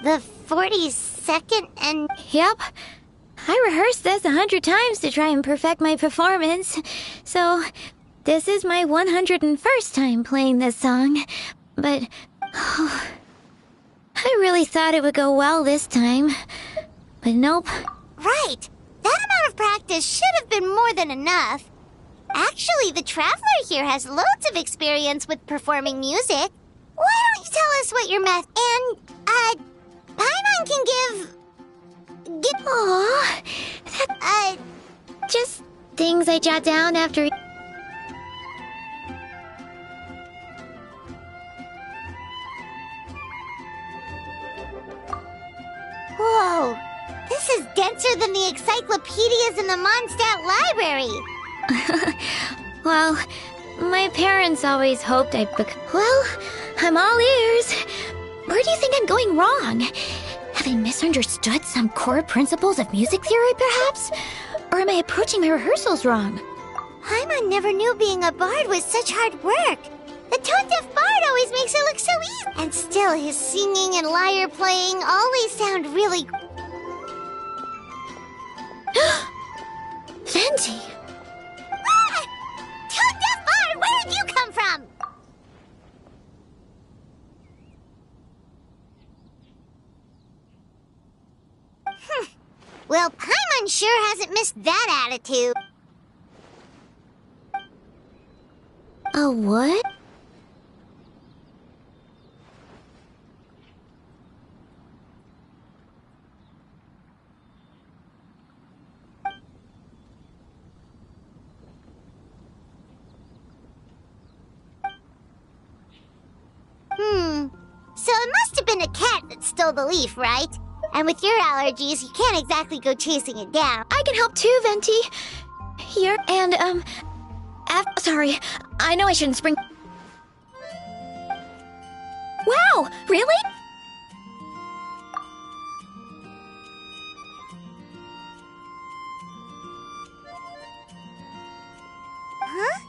The 42nd and... Yep. I rehearsed this 100 times to try and perfect my performance. So, this is my 101st time playing this song. But... I really thought it would go well this time. But nope. Right! That amount of practice should have been more than enough. Actually, the Traveler here has loads of experience with performing music. Why don't you tell us what your math... And, Paimon can give... Aww. Just things I jot down after... Whoa! This is denser than the encyclopedias in the Mondstadt library! Well, my parents always hoped I'd Well, I'm all ears. Where do you think I'm going wrong? Have I misunderstood some core principles of music theory, perhaps? Or am I approaching my rehearsals wrong? Paimon never knew being a bard was such hard work. The tone-deaf bard always makes it look so easy. And still, his singing and lyre playing always sound really... Venti! Ah! Tone-deaf bard, where did you come from? Well, Paimon sure hasn't missed that attitude. A what? So it must have been a cat that stole the leaf, right? And with your allergies, you can't exactly go chasing it down. I can help too, Venti. Here, and, sorry. I know I shouldn't spring... Wow, really? Huh?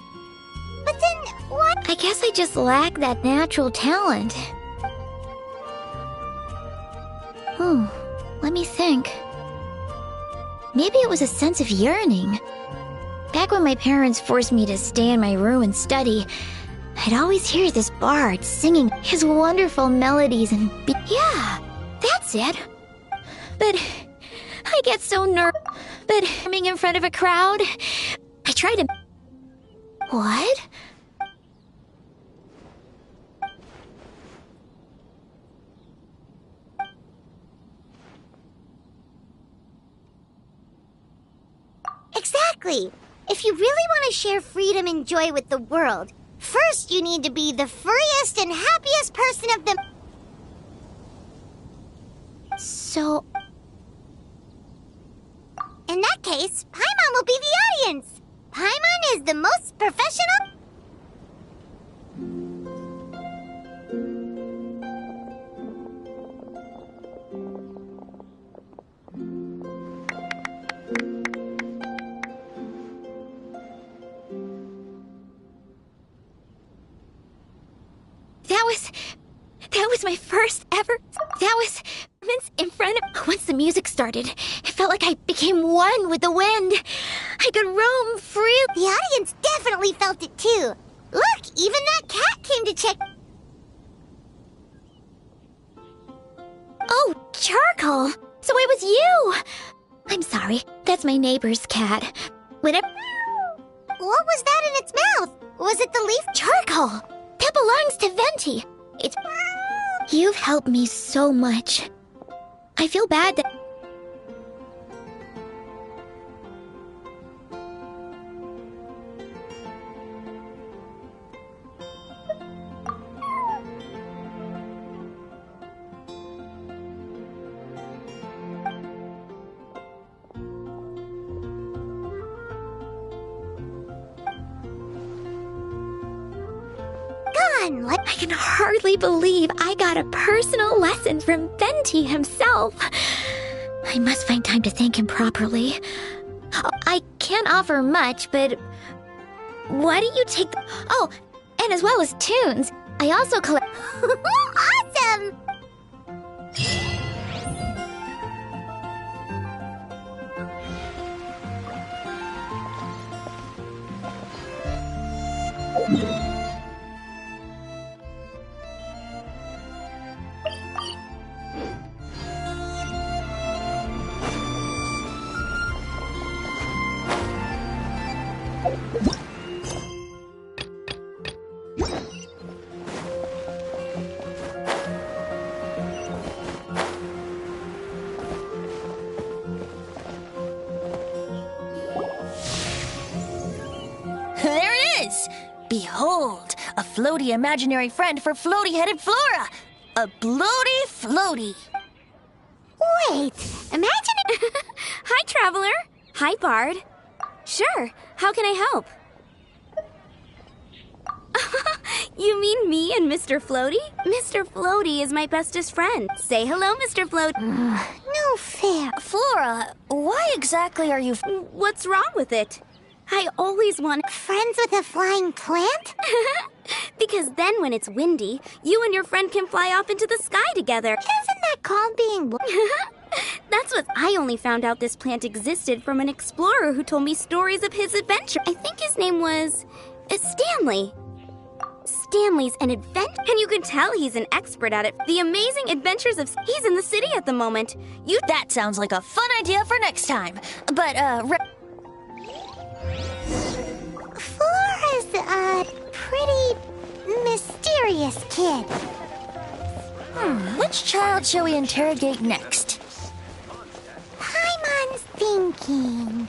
But then, what? I guess I just lack that natural talent. Let me think. Maybe it was a sense of yearning. Back when my parents forced me to stay in my room and study, I'd always hear this bard singing his wonderful melodies and yeah, that's it. But I get so nervous. But being in front of a crowd, I try to... What? Exactly. If you really want to share freedom and joy with the world, first you need to be the freest and happiest person of them. So... In that case, Paimon will be the audience. Paimon is the most professional... That was my first ever... That was... in front of... Once the music started, it felt like I became one with the wind. I could roam freely. The audience definitely felt it too. Look, even that cat came to check... Oh, Charcoal! So it was you! I'm sorry, that's my neighbor's cat. Whenever... What was that in its mouth? Was it the leaf? Charcoal! That belongs to Venti. It's... You've helped me so much. I feel bad that... I can hardly believe I got a personal lesson from Venti himself. I must find time to thank him properly. I can't offer much, but why don't you take the... Oh, and as well as tunes, I also collect... Awesome! Behold, a floaty imaginary friend for floaty-headed Flora! A bloaty floaty! Wait, imagine it... Hi, Traveler! Hi, Bard! Sure, how can I help? You mean me and Mr. Floaty? Mr. Floaty is my bestest friend. Say hello, Mr. Floaty. No fair. Flora, why exactly are you... What's wrong with it? I always want... Friends with a flying plant? Because then when it's windy, you and your friend can fly off into the sky together. Isn't that called being... That's what I only found out this plant existed from an explorer who told me stories of his adventure. I think his name was... Stanley. Stanley's an adventure, and you can tell he's an expert at it. The amazing adventures of... He's in the city at the moment. That sounds like a fun idea for next time. But, Flora's a pretty mysterious kid. Which child shall we interrogate next? Paimon's thinking.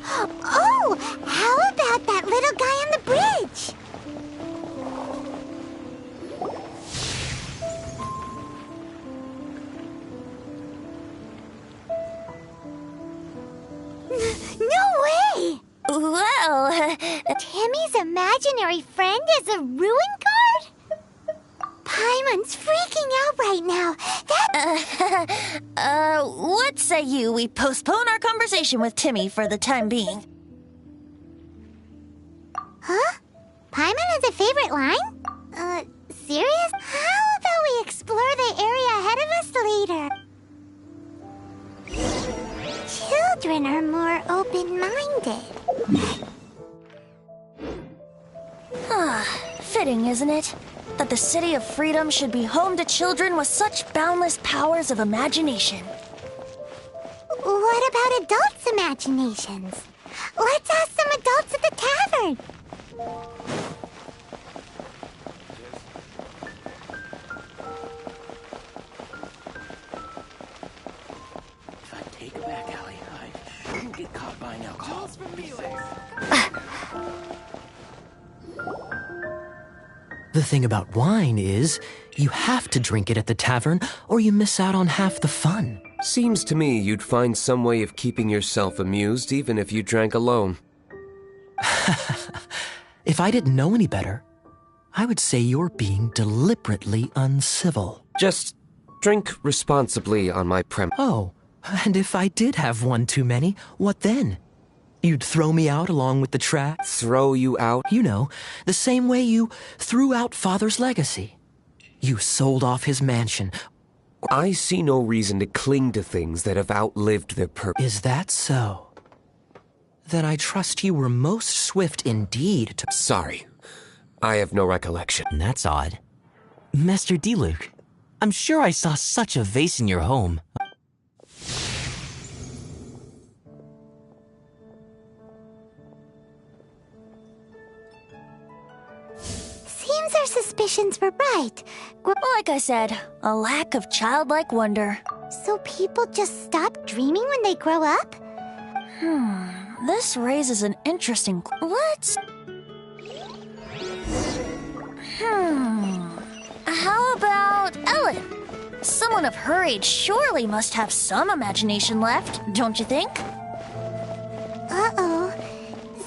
Oh, how about that little guy on the bridge? Well, Timmy's imaginary friend is a ruin guard? Paimon's freaking out right now. What say you we postpone our conversation with Timmy for the time being? Huh? Paimon has a favorite line? Serious? How about we explore the area ahead of us later? Children are more open-minded. Fitting, isn't it? That the City of Freedom should be home to children with such boundless powers of imagination. What about adults' imaginations? Let's ask some adults at the tavern. If I take it back, Allie, I shouldn't get caught buying alcohol. Calls from Felix. The thing about wine is, you have to drink it at the tavern, or you miss out on half the fun. Seems to me you'd find some way of keeping yourself amused even if you drank alone. If I didn't know any better, I would say you're being deliberately uncivil. Just drink responsibly on my premise. Oh, and if I did have one too many, what then? You'd throw me out along with the trash? Throw you out? You know, the same way you threw out Father's legacy. You sold off his mansion. I see no reason to cling to things that have outlived their purpose. Is that so? Then I trust you were most swift indeed to— Sorry, I have no recollection. That's odd. Master Diluc, I'm sure I saw such a vase in your home. Seems our suspicions were right. Like I said, a lack of childlike wonder. So people just stop dreaming when they grow up? This raises an interesting... Let's... How about Ellen? Someone of her age surely must have some imagination left, don't you think? Uh-oh.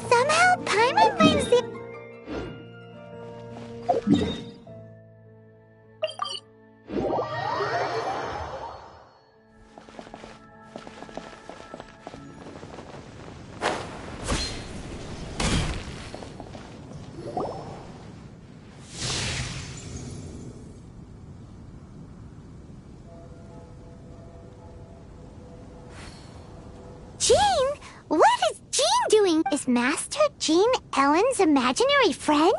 Somehow Paimon finds the... Jean? What is Jean doing? Is Master Jean Ellen's imaginary friend?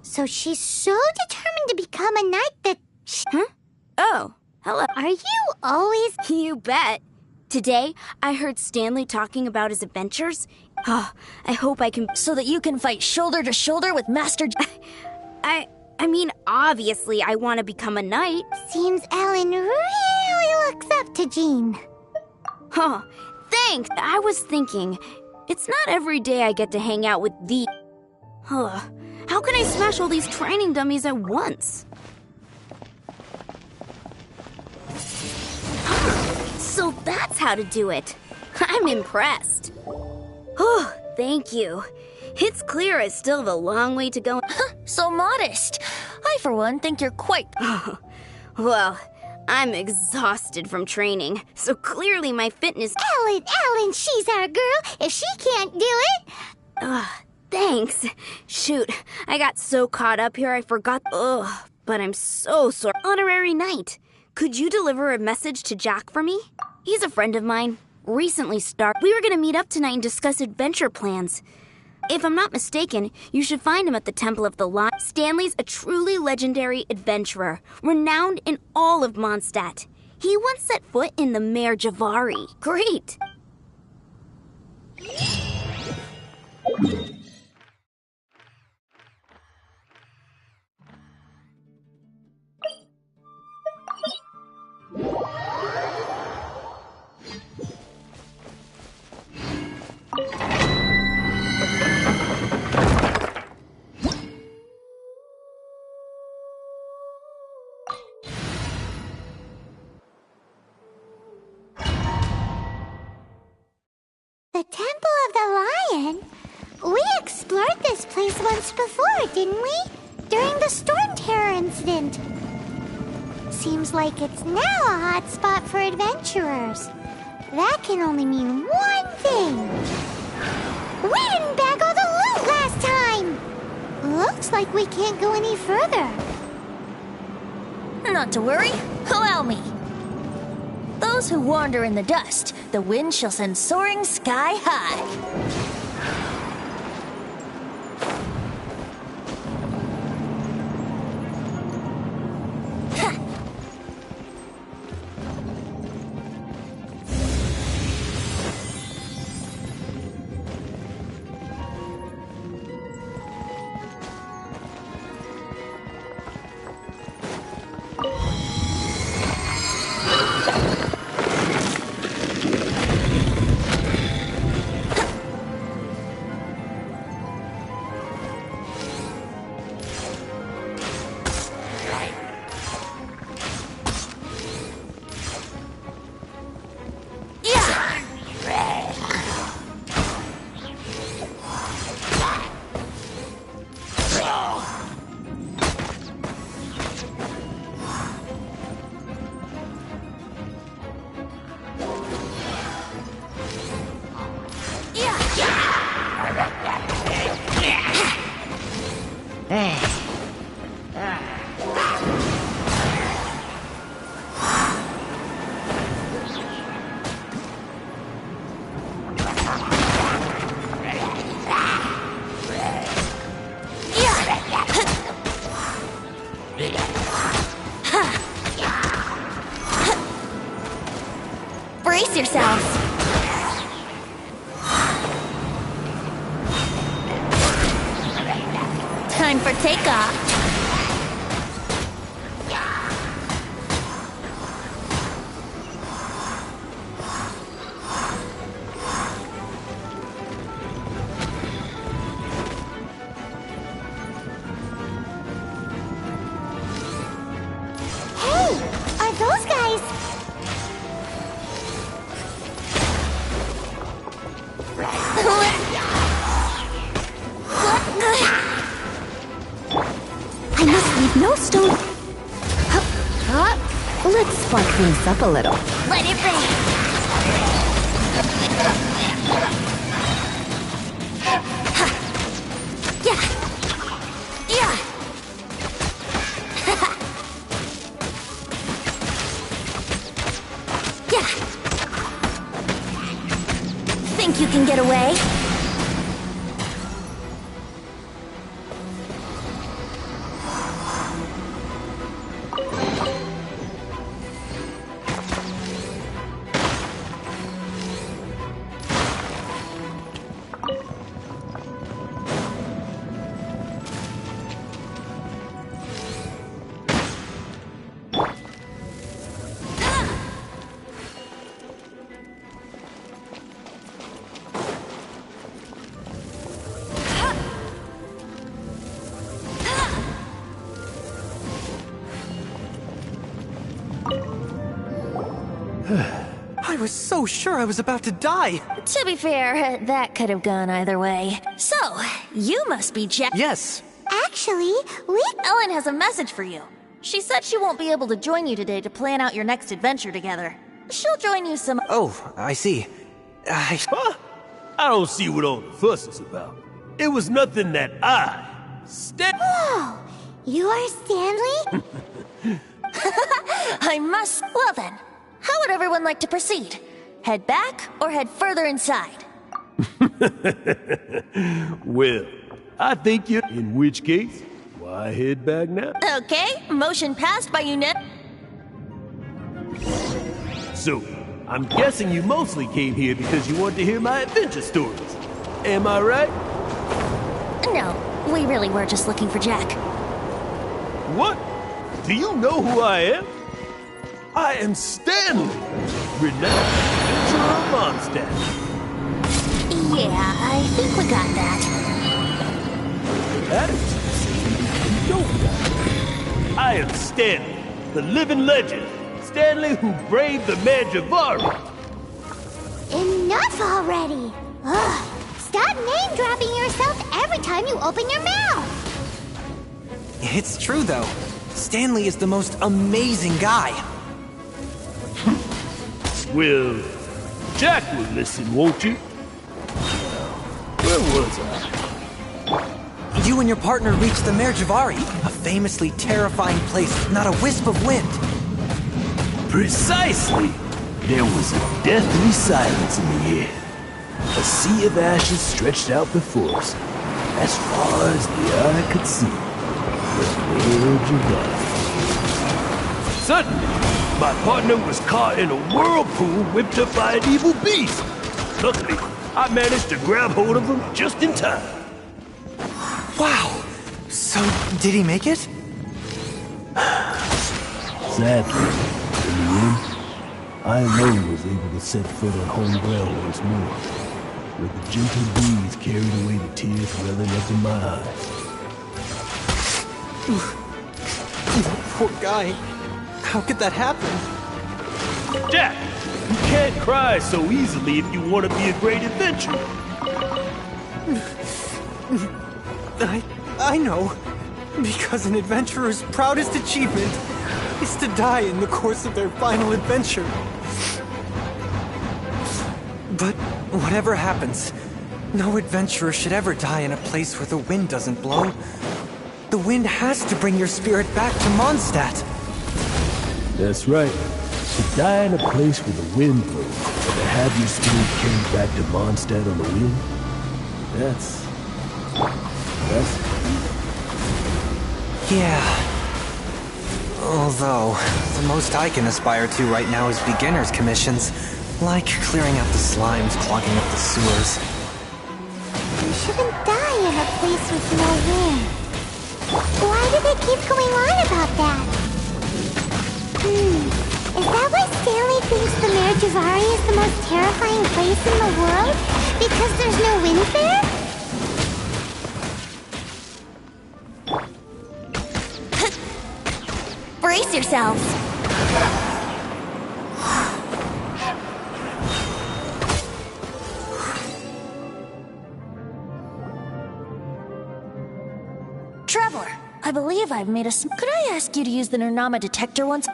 So she's so determined to become a knight that... Huh? Oh, hello. Are you always... You bet. Today, I heard Stanley talking about his adventures. Oh, I hope I can... So that you can fight shoulder to shoulder with Master... I mean, obviously, I want to become a knight. Seems Ellen really looks up to Jean. Oh, thanks. I was thinking, it's not every day I get to hang out with the... How can I smash all these training dummies at once? So that's how to do it. I'm impressed. Oh, thank you. It's clear I still have a long way to go. So modest. I, for one, think you're quite... Well, I'm exhausted from training, so clearly my fitness... Ellen, she's our girl. If she can't do it... Thanks. Shoot, I got so caught up here I forgot... but I'm so sorry. Honorary Knight, could you deliver a message to Jack for me? He's a friend of mine. Recently started. We were gonna meet up tonight and discuss adventure plans. If I'm not mistaken, you should find him at the Temple of the Lion. Stanley's a truly legendary adventurer, renowned in all of Mondstadt. He once set foot in the Mare Javari. Great! The Temple of place once before, didn't we? During the Storm Terror incident. Seems like it's now a hot spot for adventurers. That can only mean one thing. We didn't bag all the loot last time! Looks like we can't go any further. Not to worry, allow me. Those who wander in the dust, the wind shall send soaring sky high. Brace yourselves. Time for takeoff. Hey, are those guys? I must leave no stone. Let's spice things up a little. Let it rain. Yeah. Yeah. Yeah. Think you can get away? I was so sure I was about to die. To be fair, that could have gone either way. So, you must be Jack. Yes. Actually, Ellen has a message for you. She said she won't be able to join you today to plan out your next adventure together. She'll join you some. Oh, I see. Huh? I don't see what all the fuss is about. It was nothing that Whoa! You are Stanley? I must. Well then, how would everyone like to proceed? Head back or head further inside? Well, I think you. In which case, why head back now? Okay, motion passed by you, Ned. So, I'm guessing you mostly came here because you wanted to hear my adventure stories. Am I right? No, we really were just looking for Jack. What? Do you know who I am? I am Stanley, renowned adventurer of Mondstadt. Yeah, I think we got that. That is, you don't got it. I am Stanley, the living legend. Stanley who braved the Manjavari. Enough already! Ugh, Stop name-dropping yourself every time you open your mouth! It's true, though. Stanley is the most amazing guy. Well, Jack will listen, won't you? Where was I? You and your partner reached the Mare Javari, a famously terrifying place with not a wisp of wind. Precisely! There was a deathly silence in the air. A sea of ashes stretched out before us, as far as the eye could see. The Mare Javari. Suddenly, my partner was caught in a whirlpool whipped up by an evil beast. Luckily, I managed to grab hold of him just in time. Wow! So, did he make it? Sadly, in the end, I alone was able to set foot on home ground once more, where the gentle breeze carried away the tears welling up in my eyes. Poor guy. How could that happen? Jack, you can't cry so easily if you want to be a great adventurer. I know. Because an adventurer's proudest achievement is to die in the course of their final adventure. But whatever happens, no adventurer should ever die in a place where the wind doesn't blow. The wind has to bring your spirit back to Mondstadt. That's right. To die in a place where the wind blows, and to have your spirit carried back to Mondstadt on the wind, that's... Yeah. Although, the most I can aspire to right now is beginner's commissions, like clearing out the slimes clogging up the sewers. You shouldn't die in a place with no wind. Why do they keep going on about that? Is that why Stanley thinks the Mare Javari is the most terrifying place in the world? Because there's no wind there? Brace yourselves. Traveler, I believe I've made a Could I ask you to use the Nernama detector once?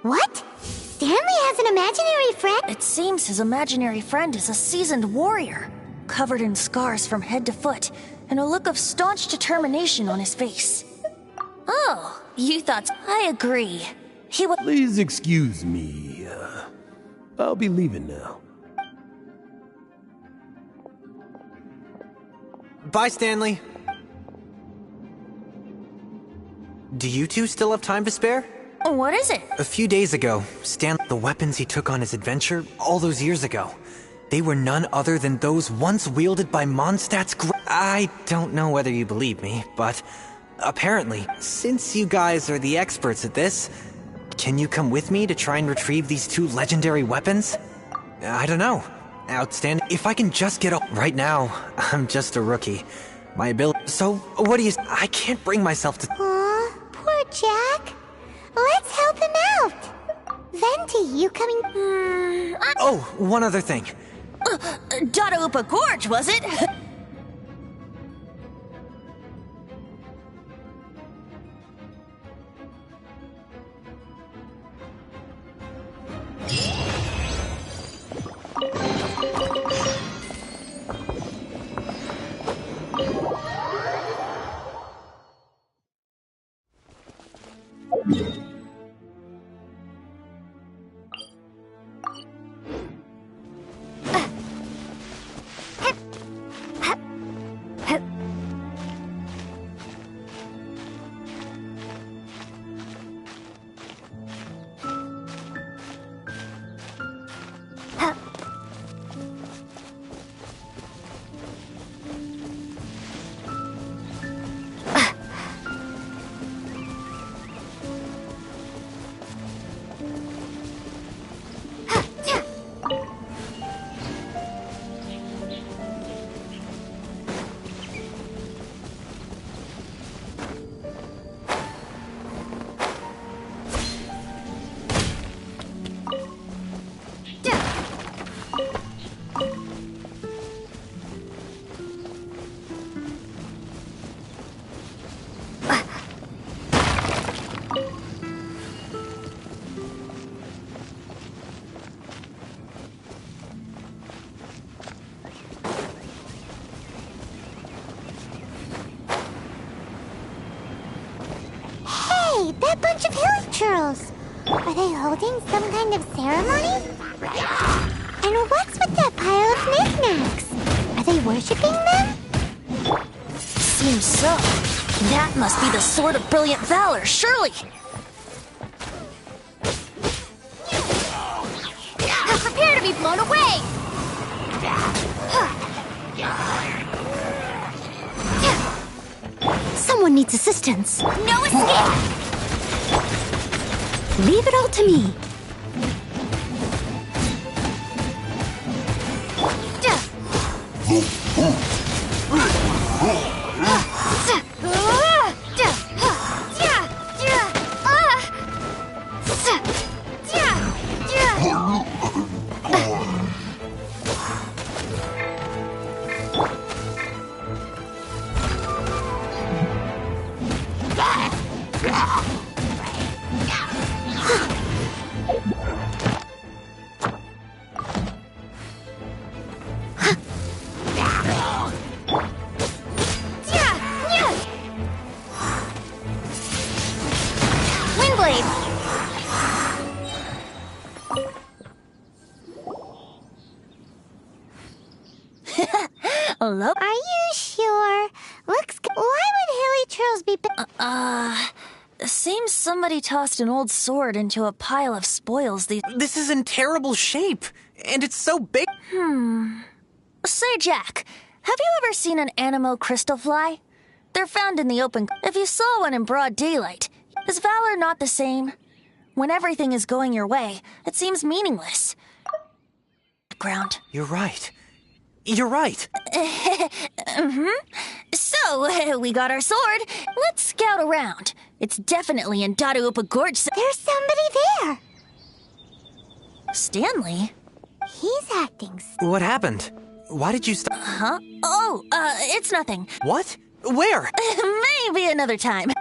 What? Stanley has an imaginary friend? It seems his imaginary friend is a seasoned warrior, covered in scars from head to foot, and a look of staunch determination on his face. Oh, you thought... I agree. He was... Please excuse me. I'll be leaving now. Bye, Stanley. Do you two still have time to spare? What is it? A few days ago, the weapons he took on his adventure, all those years ago, they were none other than those once wielded by Mondstadt's I don't know whether you believe me, but apparently, since you guys are the experts at this, can you come with me to try and retrieve these two legendary weapons? I don't know. Outstanding. If I can just get up right now, I'm just a rookie. My ability... So, what do you... I can't bring myself to... Aw, poor Jack. Let's help him out. Venti, you coming... Oh, one other thing. Dadaupa Gorge, was it? bunch of hilichurls. Are they holding some kind of ceremony? And what's with that pile of knickknacks? Are they worshipping them? Seems so. That must be the Sword of Brilliant Valor, surely! Prepare to be blown away! Someone needs assistance. No escape! Leave it all to me. Hello? Are you sure? Looks good. Why would hilichurls be... Seems somebody tossed an old sword into a pile of spoils. This is in terrible shape, and it's so big. Say, Jack, have you ever seen an anemo crystal fly? They're found in the open. If you saw one in broad daylight, is valor not the same? When everything is going your way, it seems meaningless. Ground. You're right. You're right. So, we got our sword. Let's scout around. It's definitely in Dadaupa Gorge. There's somebody there. Stanley? He's acting... What happened? Why did you stop? Huh? Oh, it's nothing. What? Where? Maybe another time.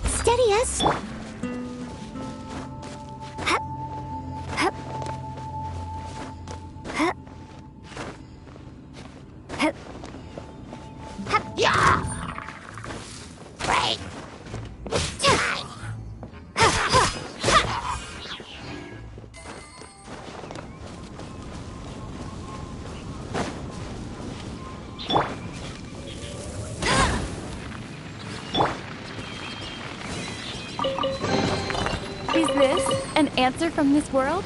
Steady us. Is this an answer from this world?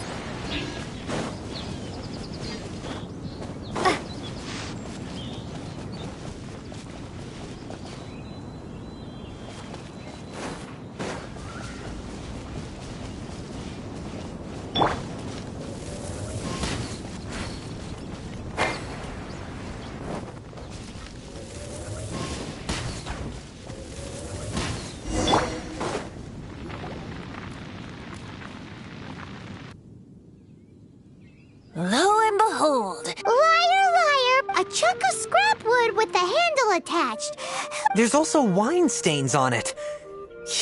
Lo and behold. Liar, liar! A chunk of scrap wood with the handle attached. There's also wine stains on it.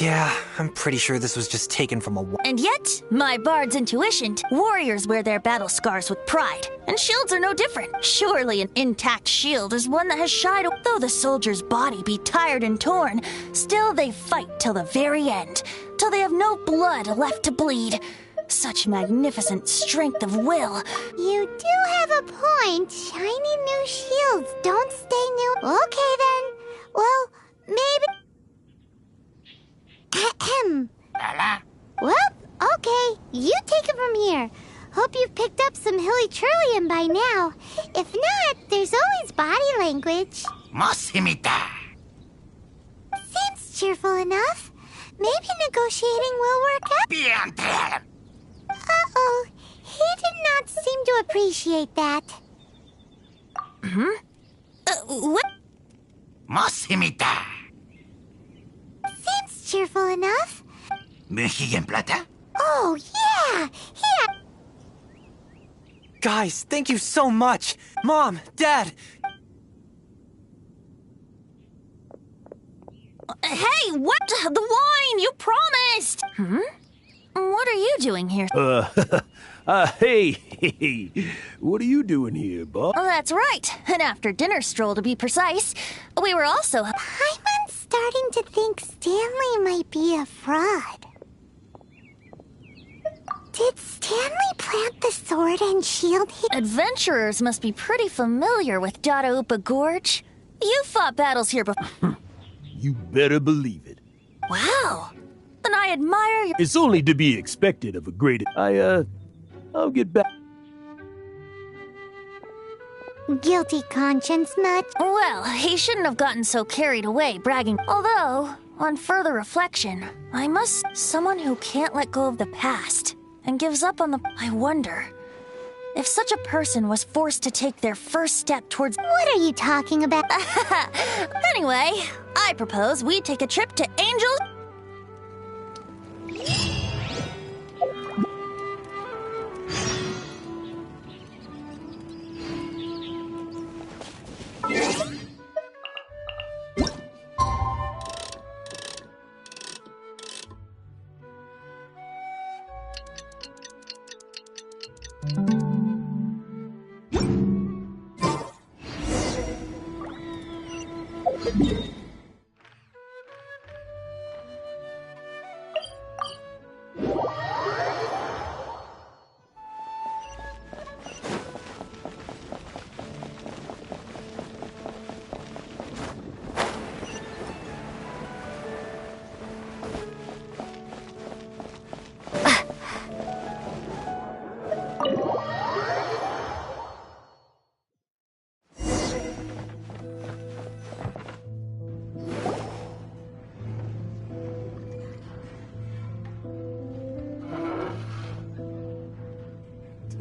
Yeah, I'm pretty sure this was just taken from a... And yet, my bard's intuition, warriors wear their battle scars with pride, and shields are no different. Surely an intact shield is one that has shied. Though the soldier's body be tired and torn, still they fight till the very end, till they have no blood left to bleed. Such magnificent strength of will. You do have a point. Shiny new shields don't stay new. Okay then. Well, maybe... Ahem. Well, okay. You take it from here. Hope you've picked up some hilichurlium by now. If not, there's always body language. Mosimita. Seems cheerful enough. Maybe negotiating will work out. Uh-oh. He did not seem to appreciate that. What? Mosimita. Seems cheerful enough. ¿Mexicana plata? Oh, yeah! Here! Guys, thank you so much! Mom, Dad! Hey, what? The wine! You promised! What are you doing here? Hey, what are you doing here, Bob? That's right. An after-dinner stroll, to be precise. We were also... Paimon's starting to think Stanley might be a fraud. Did Stanley plant the sword and shield here? Adventurers must be pretty familiar with Dadaupa Gorge. You fought battles here before. You better believe it. Wow. Then I admire your... It's only to be expected of a great... I'll get back. Guilty conscience, Nut? Well, he shouldn't have gotten so carried away bragging. Although, on further reflection, I must... Someone who can't let go of the past and gives up on the... I wonder if such a person was forced to take their first step towards... What are you talking about? Anyway, I propose we take a trip to Angel...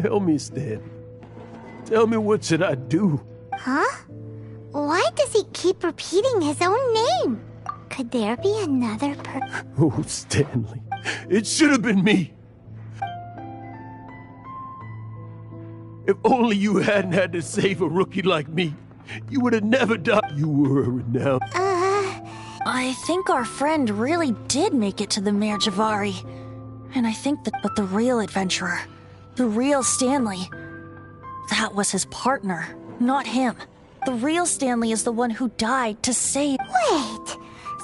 Tell me, Stan. Tell me, what should I do? Huh? Why does he keep repeating his own name? Could there be another Oh, Stanley. It should have been me. If only you hadn't had to save a rookie like me, you would have never died. You were a renowned... I think our friend really did make it to the Mare Javari. And I think that... But the real adventurer, the real Stanley, that was his partner, not him. The real Stanley is the one who died to save... Wait,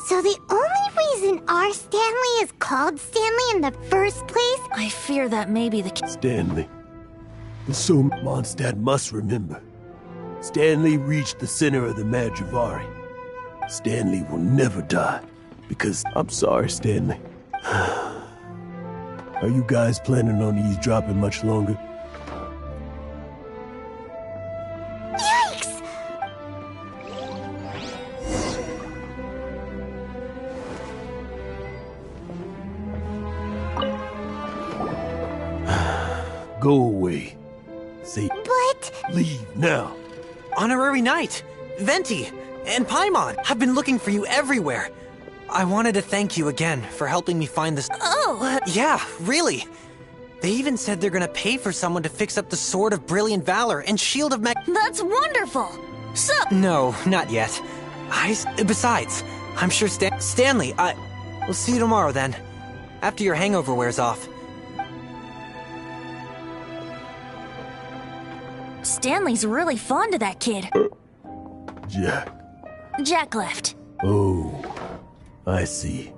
so the only reason our Stanley is called Stanley in the first place? I fear that may be the case. Stanley. The so Mondstadt must remember. Stanley reached the center of the Mare Javari. Stanley will never die, because... I'm sorry, Stanley. Are you guys planning on eavesdropping much longer? Yikes! Go away. Say... But... Leave now. Honorary Knight, Venti, and Paimon have been looking for you everywhere. I wanted to thank you again for helping me find this... Oh! Yeah, really. They even said they're gonna pay for someone to fix up the Sword of Brilliant Valor and Shield of That's wonderful! So... No, not yet. Besides, I'm sure Stanley, we'll see you tomorrow then. After your hangover wears off. Stanley's really fond of that kid. Jack. Jack left. Oh, I see.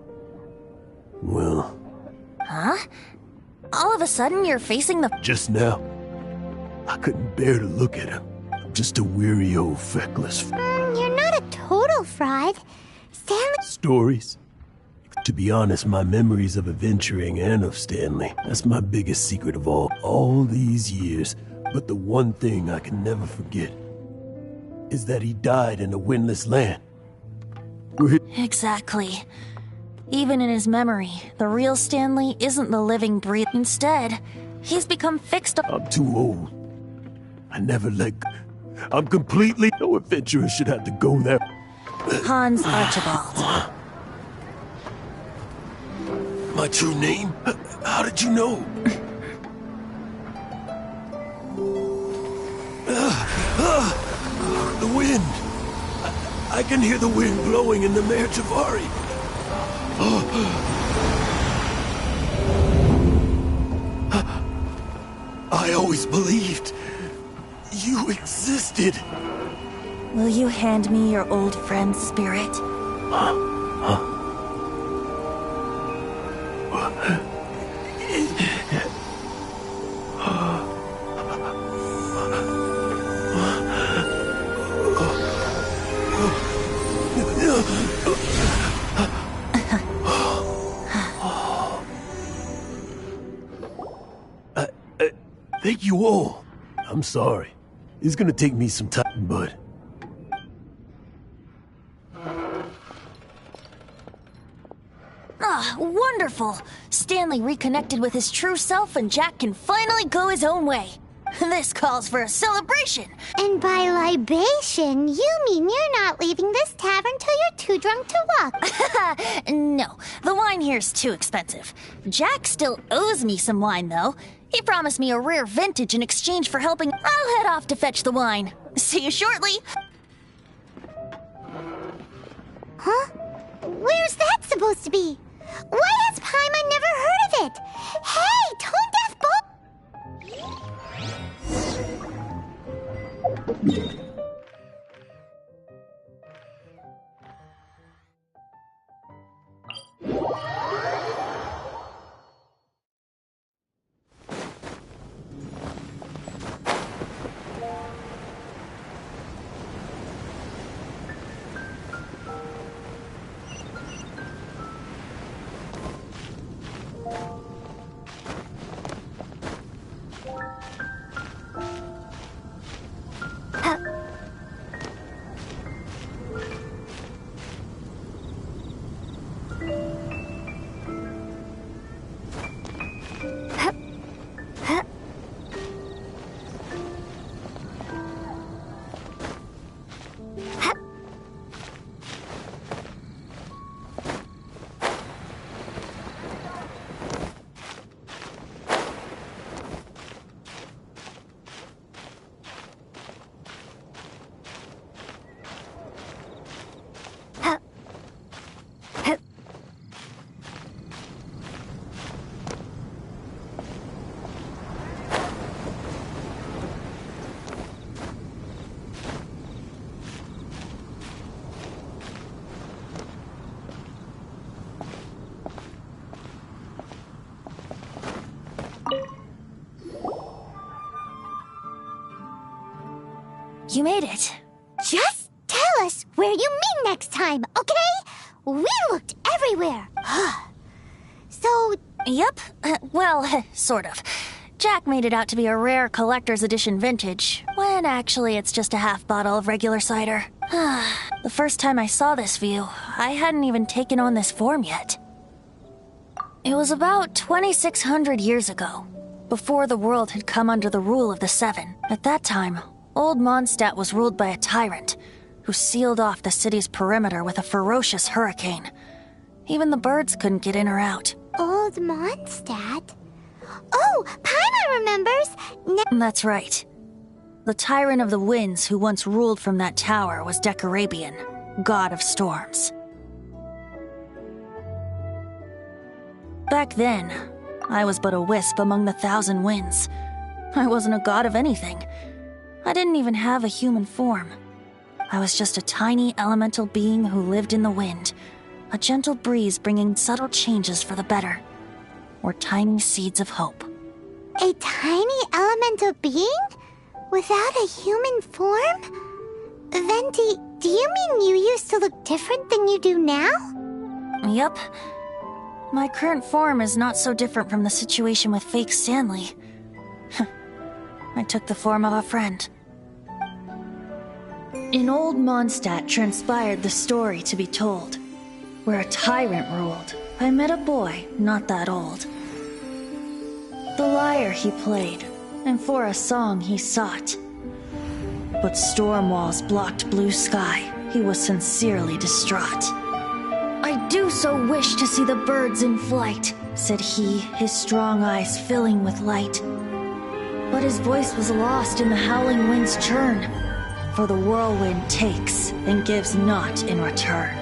Well... Huh? All of a sudden you're facing the... Just now, I couldn't bear to look at him. I'm just a weary old feckless... You're not a total fraud. Stanley... Stories? To be honest, my memories of adventuring and of Stanley, that's my biggest secret of all these years. But the one thing I can never forget is that he died in a windless land. Exactly. Even in his memory, the real Stanley isn't the living breath. Instead, he's become fixed up. I'm too old. I never let... I'm completely... No adventurer should have to go there. Hans Archibald. My true name? How did you know? The wind. I can hear the wind blowing in the Mare Javari. I always believed you existed. Will you hand me your old friend's spirit? Thank you all. I'm sorry. It's gonna take me some time, but... Ah, wonderful! Stanley reconnected with his true self and Jack can finally go his own way. This calls for a celebration! And by libation, you mean you're not leaving this tavern till you're too drunk to walk. No, the wine here's too expensive. Jack still owes me some wine, though. He promised me a rare vintage in exchange for helping. I'll head off to fetch the wine. See you shortly! Huh? Where's that supposed to be? Why has Paimon never heard of it? Hey, Tone Deaf Bull! You made it. Just tell us where you meet next time, okay? We looked everywhere. So... Yep. Well, sort of. Jack made it out to be a rare collector's edition vintage, when actually it's just a half bottle of regular cider. The first time I saw this view, I hadn't even taken on this form yet. It was about 2,600 years ago, before the world had come under the rule of the Seven. At that time, Old Mondstadt was ruled by a tyrant who sealed off the city's perimeter with a ferocious hurricane. Even the birds couldn't get in or out. Old Mondstadt? Oh, Paimon remembers! That's right. The Tyrant of the Winds who once ruled from that tower was Decarabian, god of storms. Back then, I was but a wisp among the thousand winds. I wasn't a god of anything. I didn't even have a human form. I was just a tiny elemental being who lived in the wind, a gentle breeze bringing subtle changes for the better, or tiny seeds of hope. A tiny elemental being? Without a human form? Then do you mean you used to look different than you do now? Yep. My current form is not so different from the situation with fake Stanley. I took the form of a friend. In Old Mondstadt transpired the story to be told. Where a tyrant ruled, I met a boy not that old. The lyre he played, and for a song he sought. But storm walls blocked blue sky, he was sincerely distraught. I do so wish to see the birds in flight, said he, his strong eyes filling with light. But his voice was lost in the howling wind's churn, for the whirlwind takes and gives not in return.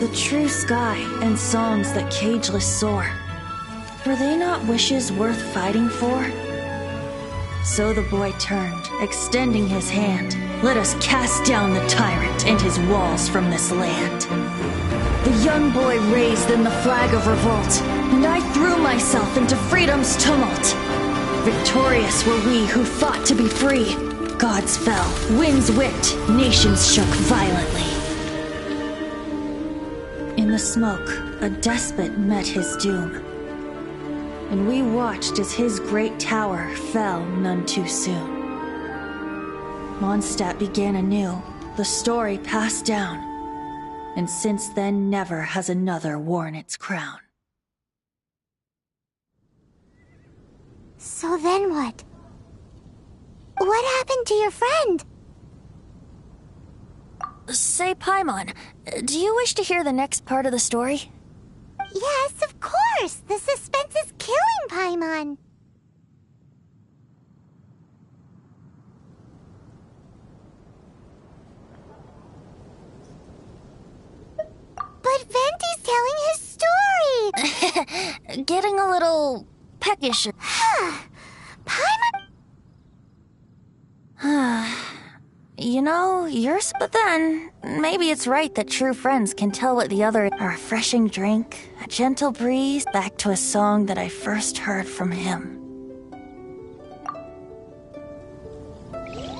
The true sky and songs that cageless soar, were they not wishes worth fighting for? So the boy turned, extending his hand. Let us cast down the tyrant and his walls from this land. The young boy raised then the flag of revolt, and I threw myself into freedom's tumult. Victorious were we who fought to be free. Gods fell, winds whipped, nations shook violently. In the smoke, a despot met his doom, and we watched as his great tower fell none too soon. Mondstadt began anew, the story passed down, and since then never has another worn its crown. So then what? What happened to your friend? Say, Paimon, do you wish to hear the next part of the story? Yes, of course! The suspense is killing Paimon! But Venti's telling his story! Getting a little peckish. Paimon... You know, but then, maybe it's right that true friends can tell what the other... A refreshing drink, a gentle breeze, back to a song that I first heard from him.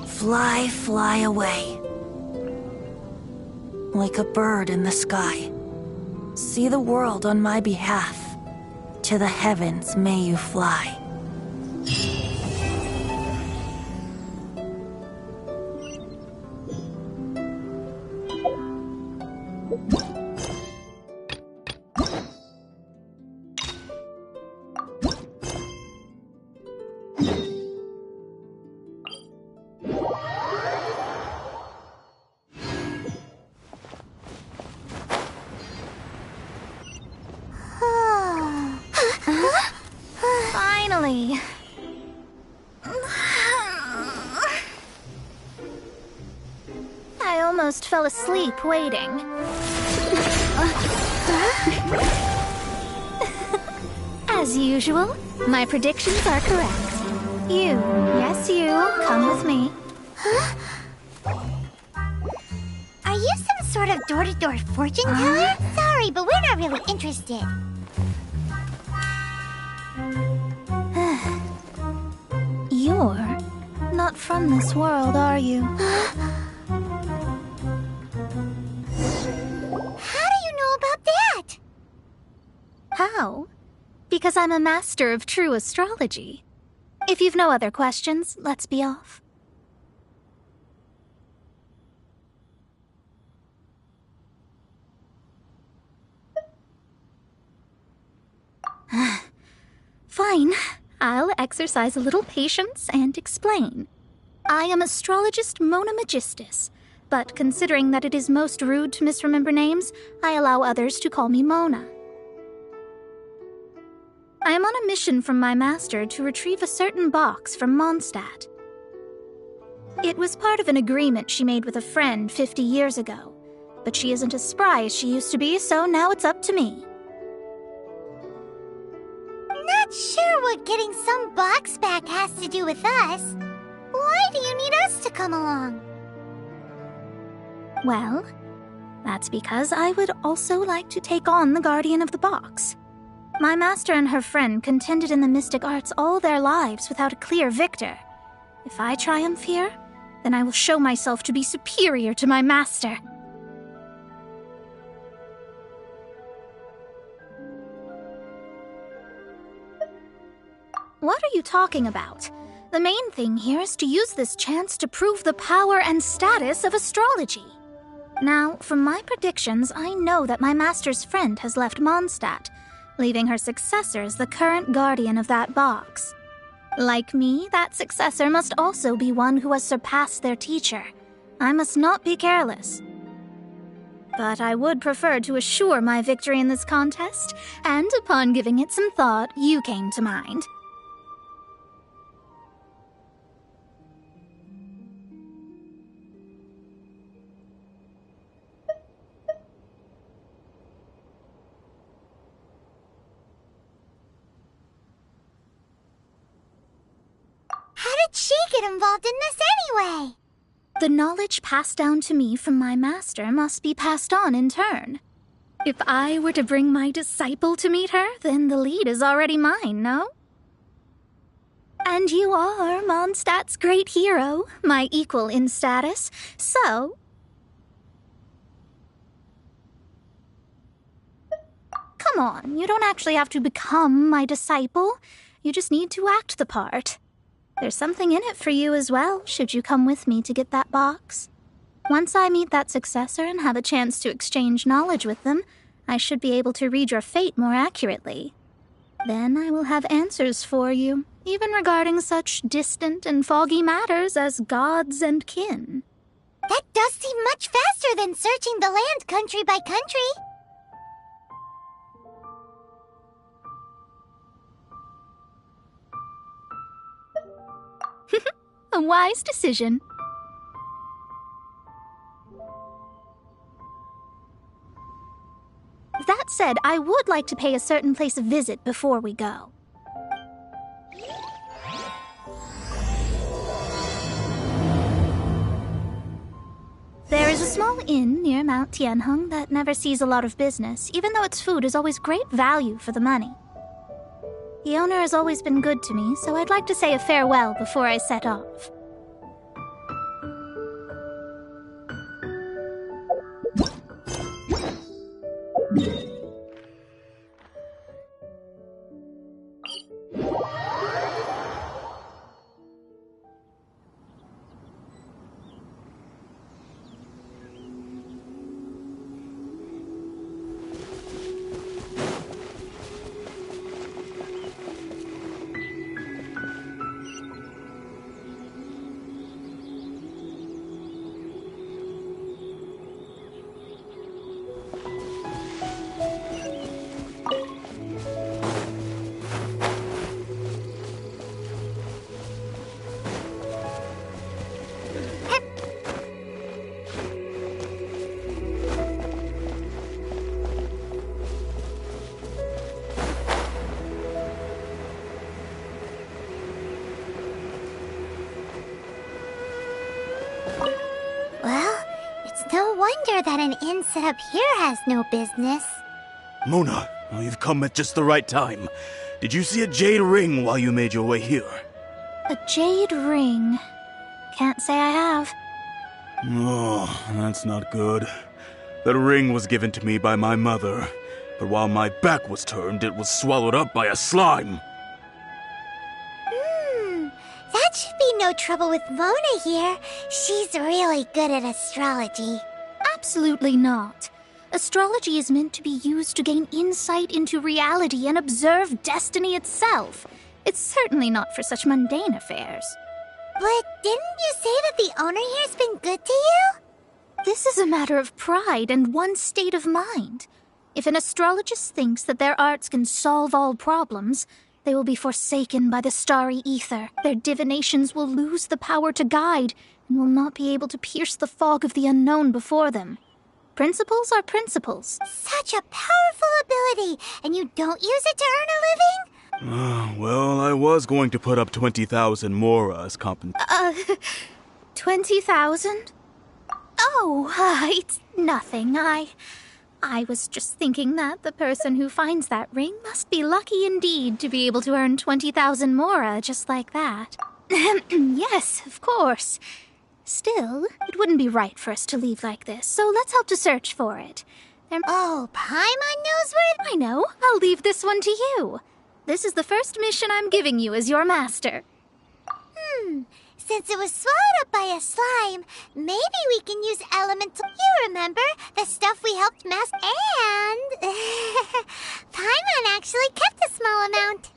Fly, fly away. Like a bird in the sky. See the world on my behalf. To the heavens may you fly. Finally. I almost fell asleep waiting. As usual, my predictions are correct. You, yes you, come with me. Are you some sort of door-to-door fortune teller? Sorry, but we're not really interested. You're not from this world, are you? How do you know about that? How? Because I'm a master of true astrology. If you've no other questions, let's be off. Fine. I'll exercise a little patience and explain. I am astrologist Mona Magistus, but considering that it is most rude to misremember names, I allow others to call me Mona. I am on a mission from my master to retrieve a certain box from Mondstadt. It was part of an agreement she made with a friend 50 years ago, but she isn't as spry as she used to be, so now it's up to me. Not sure what getting some box back has to do with us. Why do you need us to come along? Well, that's because I would also like to take on the Guardian of the Box. My master and her friend contended in the mystic arts all their lives without a clear victor. If I triumph here, then I will show myself to be superior to my master. What are you talking about? The main thing here is to use this chance to prove the power and status of astrology. Now, from my predictions, I know that my master's friend has left Mondstadt, leaving her successor as the current guardian of that box. Like me, that successor must also be one who has surpassed their teacher. I must not be careless. but I would prefer to assure my victory in this contest, and upon giving it some thought, you came to mind. How did she get involved in this anyway? The knowledge passed down to me from my master must be passed on in turn. If I were to bring my disciple to meet her, then the lead is already mine, no? And you are Mondstadt's great hero, my equal in status, so... Come on, you don't actually have to become my disciple. You just need to act the part. There's something in it for you as well, should you come with me to get that box. Once I meet that successor and have a chance to exchange knowledge with them, I should be able to read your fate more accurately. Then I will have answers for you, even regarding such distant and foggy matters as gods and kin. That does seem much faster than searching the land country by country. A wise decision. That said, I would like to pay a certain place a visit before we go. There is a small inn near Mount Tianheng that never sees a lot of business, even though its food is always great value for the money. The owner has always been good to me, so I'd like to say a farewell before I set off. Well, it's no wonder that an inn set up here has no business. Mona, well, you've come at just the right time. Did you see a jade ring while you made your way here? A jade ring. Can't say I have. Oh, that's not good. That ring was given to me by my mother, but while my back was turned, it was swallowed up by a slime. That should be no trouble with Mona here. She's really good at astrology. Absolutely not. Astrology is meant to be used to gain insight into reality and observe destiny itself. It's certainly not for such mundane affairs. But didn't you say that the owner here's been good to you? This is a matter of pride and one's state of mind. If an astrologist thinks that their arts can solve all problems, they will be forsaken by the starry ether. Their divinations will lose the power to guide and will not be able to pierce the fog of the unknown before them. Principles are principles. Such a powerful ability, and you don't use it to earn a living? Well, I was going to put up 20,000 mora as compensation. 20,000? Oh, it's nothing. I was just thinking that the person who finds that ring must be lucky indeed to be able to earn 20,000 mora just like that. Yes, of course. Still, it wouldn't be right for us to leave like this, so let's help to search for it. Oh, Paimon knows where... I know. I'll leave this one to you. This is the first mission I'm giving you as your master. Since it was swallowed up by a slime, maybe we can use elemental... You remember? The stuff we helped mask... And... Paimon actually kept a small amount.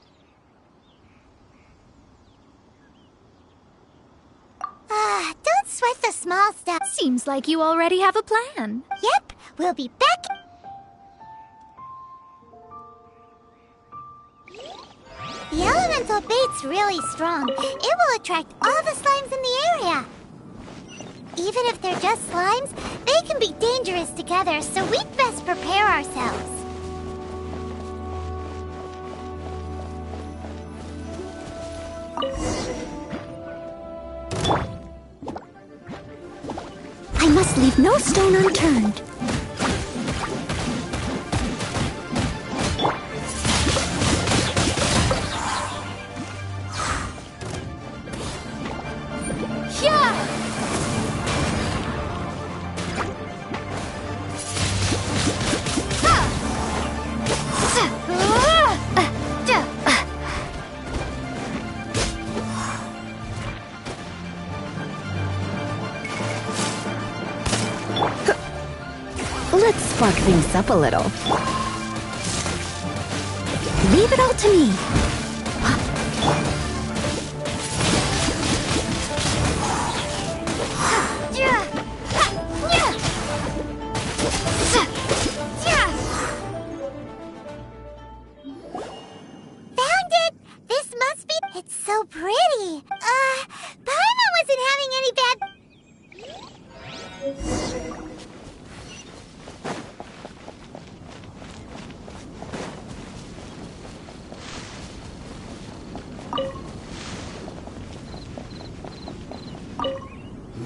Don't sweat the small stuff. Seems like you already have a plan. Yep, we'll be back. The elemental bait's really strong. It will attract all the slimes in the area. Even if they're just slimes, they can be dangerous together, so we'd best prepare ourselves. I must leave no stone unturned. Let's spark things up a little. Leave it all to me. Found it! This must be... It's so pretty. Paimon wasn't having any bad...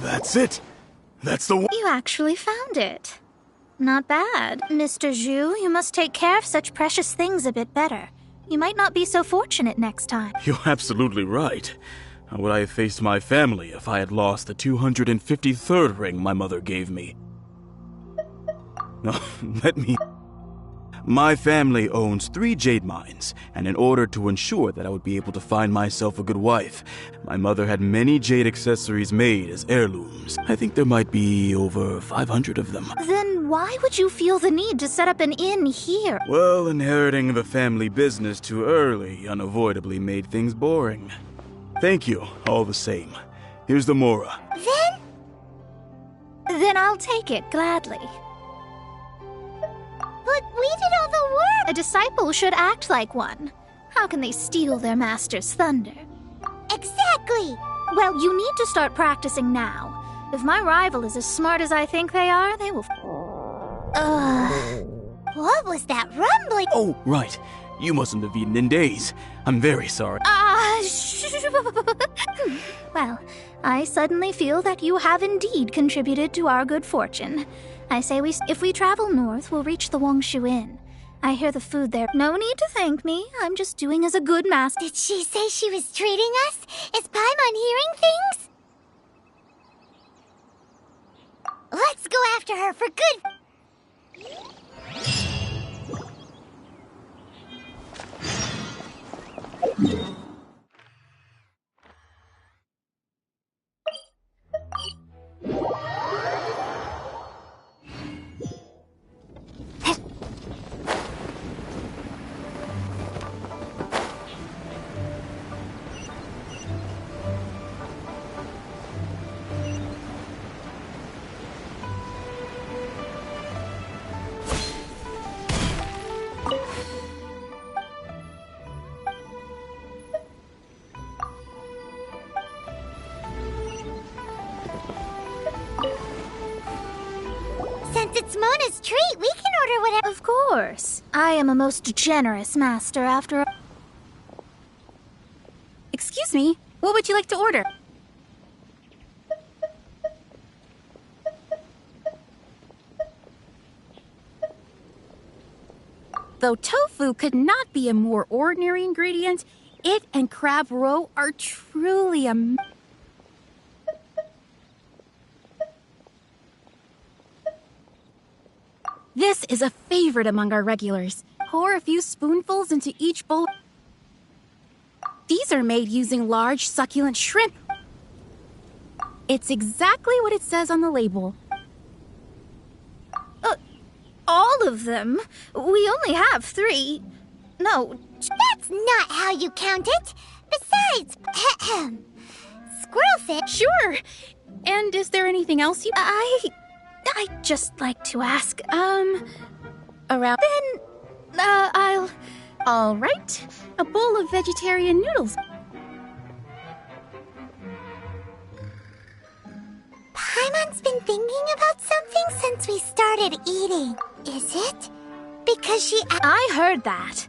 That's it. That's the one. You actually found it. Not bad. Mr. Zhu, you must take care of such precious things a bit better. You might not be so fortunate next time. You're absolutely right. How would I have faced my family if I had lost the 253rd ring my mother gave me? Let me... My family owns 3 jade mines, and in order to ensure that I would be able to find myself a good wife, my mother had many jade accessories made as heirlooms. I think there might be over 500 of them. Then why would you feel the need to set up an inn here? Well, inheriting the family business too early unavoidably made things boring. Thank you, all the same. Here's the Mora. Then I'll take it gladly. But we did all the work! A disciple should act like one. How can they steal their master's thunder? Exactly! Well, you need to start practicing now. If my rival is as smart as I think they are, they will... What was that rumbling? Oh, right. You mustn't have eaten in days. I'm very sorry. Well, I suddenly feel that you have indeed contributed to our good fortune. I say if we travel north, we'll reach the Wongshu Inn. I hear the food there. No need to thank me. I'm just doing as a good master. Did she say she was treating us? Is Paimon hearing things? Let's go after her for good. Since it's Mona's treat, we can order whatever. Of course. I am a most generous master after all. Excuse me, what would you like to order? Though tofu could not be a more ordinary ingredient, it and crab roe are truly This is a favorite among our regulars. Pour a few spoonfuls into each bowl. These are made using large, succulent shrimp. It's exactly what it says on the label. All of them? We only have 3. No. That's not how you count it. Besides, squirrelfish. Sure. And is there anything else you... I'd just like to ask, around... Then, I'll... All right. A bowl of vegetarian noodles. Paimon's been thinking about something since we started eating. Is it? Because she... I heard that.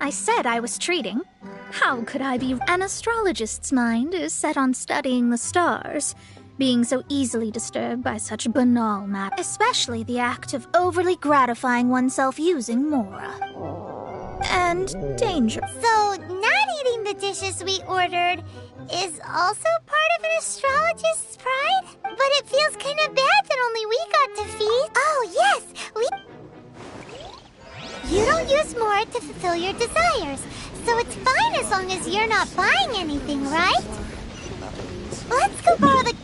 I said I was treating. How could I be... An astrologist's mind is set on studying the stars, being so easily disturbed by such banal matter, especially the act of overly gratifying oneself using Mora. And danger. So, not eating the dishes we ordered is also part of an astrologist's pride? But it feels kind of bad that only we got to feed. Oh, yes, You don't use Mora to fulfill your desires, so it's fine as long as you're not buying anything, right? Let's go borrow the...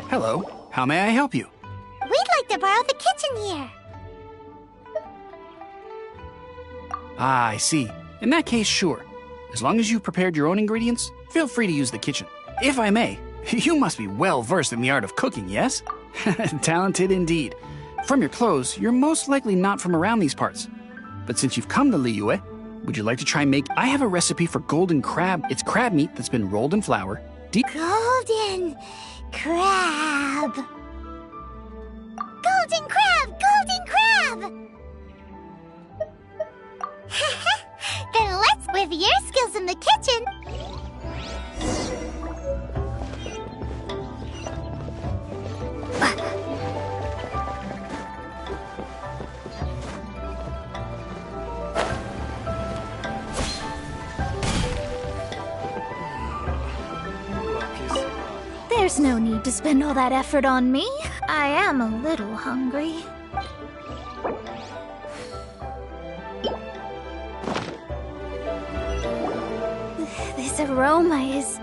Hello, how may I help you? We'd like to borrow the kitchen here. Ah, I see. In that case, sure. As long as you've prepared your own ingredients, feel free to use the kitchen. If I may, you must be well versed in the art of cooking, yes? Talented indeed. From your clothes, you're most likely not from around these parts. But since you've come to Liyue, would you like to try make... I have a recipe for golden crab. It's crab meat that's been rolled in flour. Golden crab. Golden crab! Golden crab! Then let's, with your skills in the kitchen... There's no need to spend all that effort on me. I am a little hungry. This aroma is...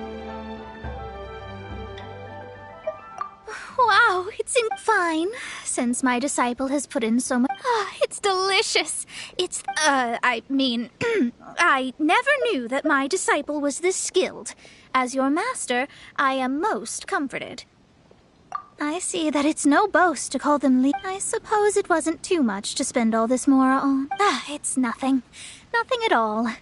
Wow, it's fine. Since my disciple has put in so much... it's delicious. It's... I mean... I never knew that my disciple was this skilled. As your master, I am most comforted. I see that it's no boast to call them I suppose it wasn't too much to spend all this Mora on. It's nothing. Nothing at all.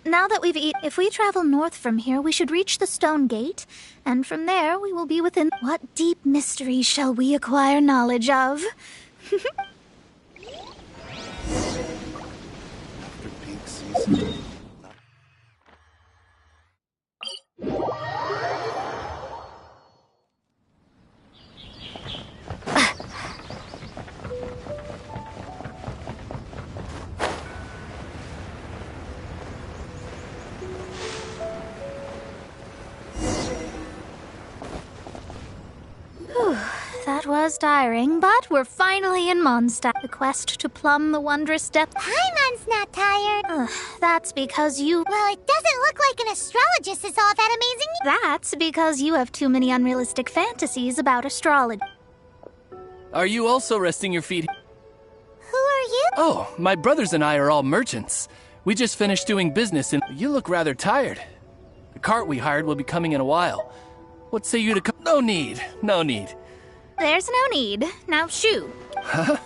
Now that we've eaten, if we travel north from here, we should reach the Stone Gate, and from there we will be within... What deep mystery shall we acquire knowledge of? That was tiring, but we're finally in Mondstadt. The quest to plumb the wondrous depths. Paimon's not tired. That's because you... Well, it doesn't look like an astrologist is all that amazing. That's because you have too many unrealistic fantasies about astrology. Are you also resting your feet? Who are you? Oh, my brothers and I are all merchants. We just finished doing business and you look rather tired. The cart we hired will be coming in a while. What say you to come? No need. There's no need. Now shoo. Huh?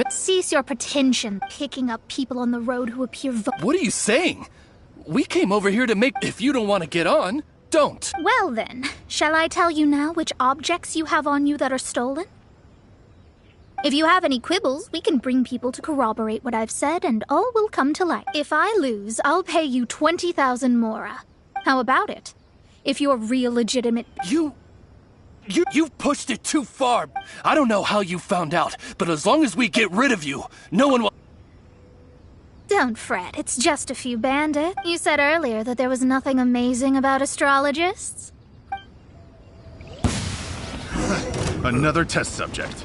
Cease your pretension, picking up people on the road who appear What are you saying? We came over here to make... If you don't want to get on, don't. Well then, shall I tell you now which objects you have on you that are stolen? If you have any quibbles, we can bring people to corroborate what I've said and all will come to light. If I lose, I'll pay you 20,000 Mora. How about it? If you're real legitimate... You've pushed it too far. I don't know how you found out, but as long as we get rid of you, no one will... Don't fret, it's just a few bandits. You said earlier that there was nothing amazing about astrologists. Another test subject.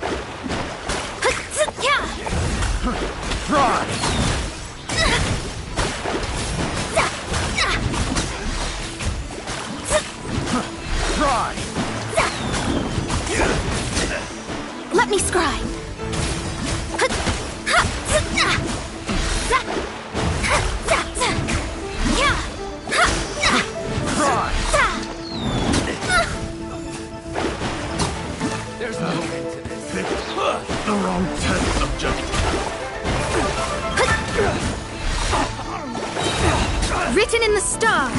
Try! Try! Written in the stars.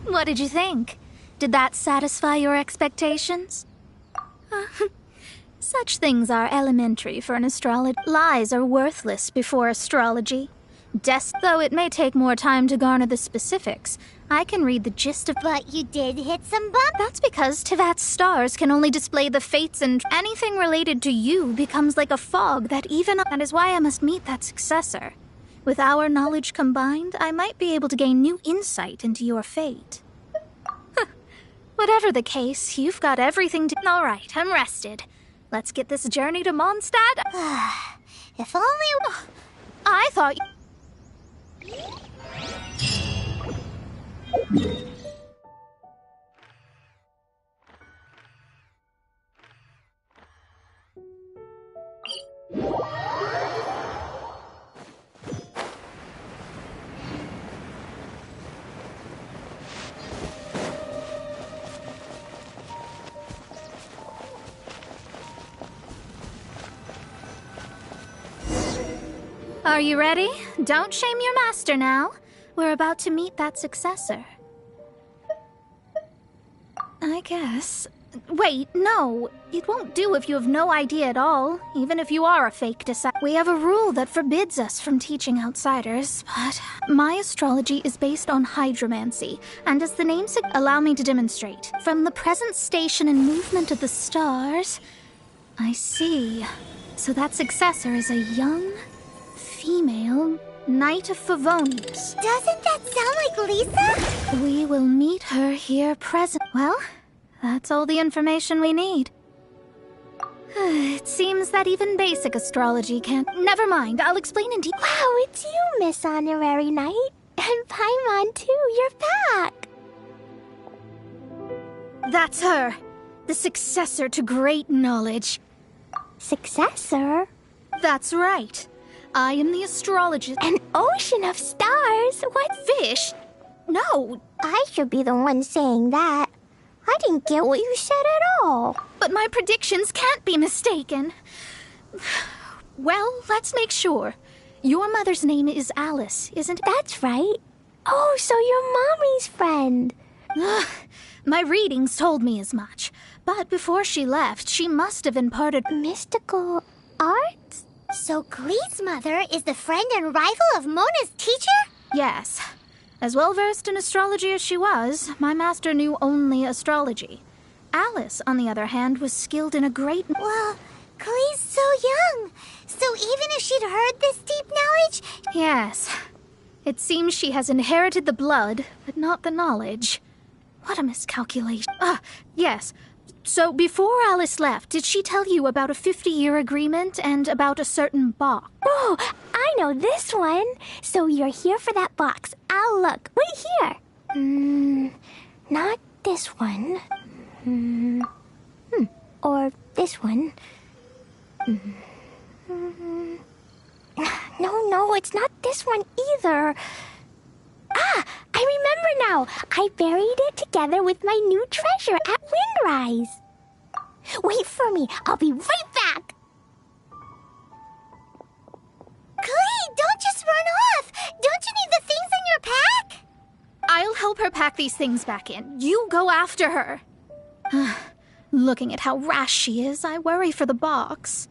What did you think? Did that satisfy your expectations? Such things are elementary for an astrologer. Lies are worthless before astrology. Though it may take more time to garner the specifics, I can read the gist of— But you did hit some bump. That's because Tevat's stars can only display the fates, and anything related to you becomes like a fog that even— That is why I must meet that successor. With our knowledge combined, I might be able to gain new insight into your fate. Whatever the case, you've got everything to— All right, I'm rested. Let's get this journey to Mondstadt. If only— I thought— Are you ready? Don't shame your master now. We're about to meet that successor. I guess. Wait, no. It won't do if you have no idea at all, even if you are a fake disciple. We have a rule that forbids us from teaching outsiders, but my astrology is based on hydromancy, and as the name suggests, allow me to demonstrate. From the present station and movement of the stars, I see. So that successor is a young, female Knight of Favonius. Doesn't that sound like Lisa? We will meet her here present. Well, that's all the information we need. It seems that even basic astrology can't— Never mind, I'll explain in detail. Wow, it's you, Miss Honorary Knight. And Paimon, too, you're back. That's her. The successor to great knowledge. Successor? That's right. I am the astrologist. An ocean of stars? What fish? No. I should be the one saying that. I didn't get what you said at all. But my predictions can't be mistaken. Well, let's make sure. Your mother's name is Alice, isn't it? That's right. Oh, so you're Mommy's friend. My readings told me as much. But before she left, she must have imparted mystical arts? So Glee's mother is the friend and rival of Mona's teacher? Yes. As well-versed in astrology as she was, my master knew only astrology. Alice, on the other hand, was skilled in a great— Well, Glee's so young. So even if she'd heard this deep knowledge— Yes. It seems she has inherited the blood, but not the knowledge. What a miscalculation. Yes. So, before Alice left, did she tell you about a 50-year agreement and about a certain box? Oh, I know this one. So you're here for that box. I'll look. Wait here. Not this one. Or this one. No, it's not this one either. I remember now. I buried it together with my new treasure at Windrise. Wait for me. I'll be right back. Glee, don't just run off. Don't you need the things in your pack? I'll help her pack these things back in. You go after her. Looking at how rash she is, I worry for the box.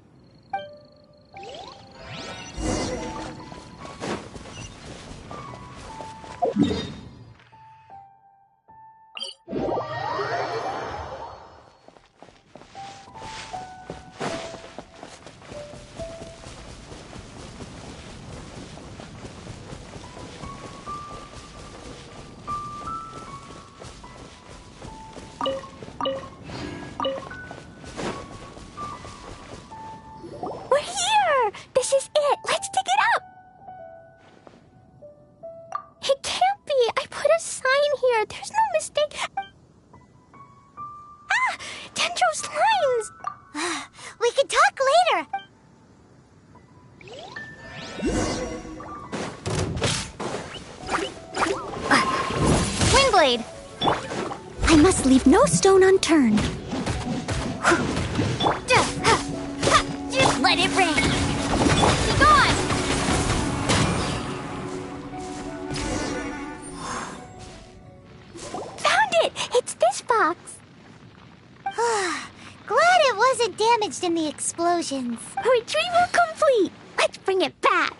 We're here! This is it! Let's dig it up! It can't be! I put a sign here! There's no mistake! Dendro's lines! We can talk later! Windblade! I must leave no stone unturned. wasn't damaged in the explosions. Retrieval complete! Let's bring it back!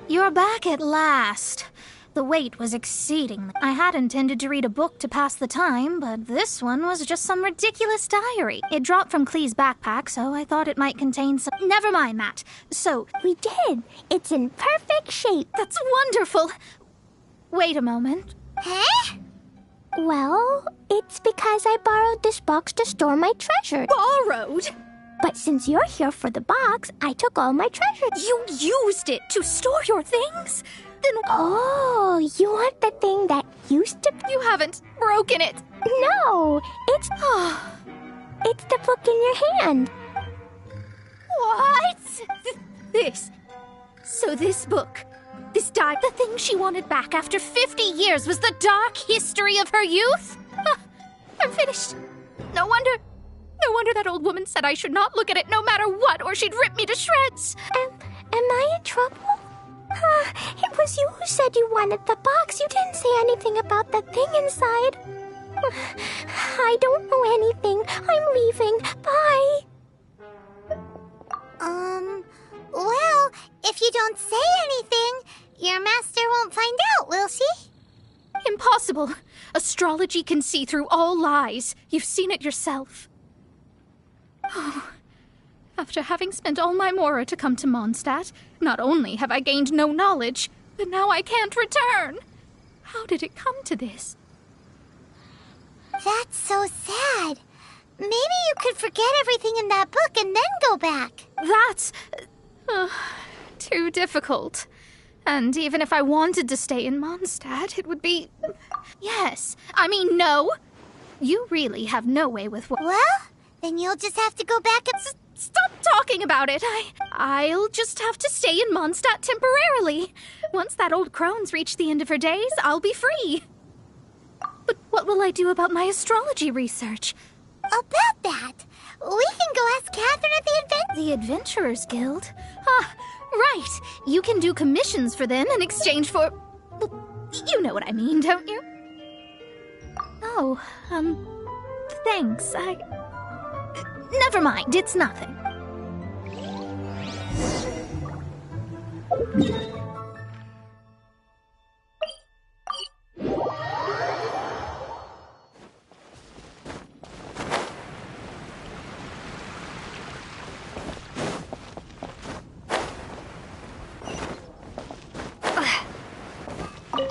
You're back at last. The wait was exceedingly. I had intended to read a book to pass the time, but this one was just some ridiculous diary. It dropped from Clee's backpack, so I thought it might contain some. Never mind that. So. We did! It's in perfect shape! That's wonderful! Wait a moment. Huh? Well, it's because I borrowed this box to store my treasure. Borrowed? But since you're here for the box, I took all my treasure. You used it to store your things? Then. Oh, you want the thing that used to. You haven't broken it. No, it's. It's the book in your hand. What? This. So this book. This diary. The thing she wanted back after 50 years was the dark history of her youth? I'm finished. No wonder that old woman said I should not look at it no matter what, or she'd rip me to shreds. Am I in trouble? It was you who said you wanted the box. You didn't say anything about the thing inside. I don't know anything. I'm leaving. Bye. Well, if you don't say anything, your master won't find out, will she? Impossible. Astrology can see through all lies. You've seen it yourself. Oh. After having spent all my mora to come to Mondstadt, not only have I gained no knowledge, but now I can't return. How did it come to this? That's so sad. Maybe you could forget everything in that book and then go back. That's too difficult. And even if I wanted to stay in Mondstadt, it would be... Yes. I mean, no. You really have no way with what... Well, then you'll just have to go back and... Stop talking about it. I'll just have to stay in Mondstadt temporarily. Once that old crone's reached the end of her days, I'll be free. But what will I do about my astrology research? About that, we can go ask Catherine at the Adventurers Guild? Right. You can do commissions for them in exchange for... Well, you know what I mean, don't you? Oh, thanks. Never mind, it's nothing.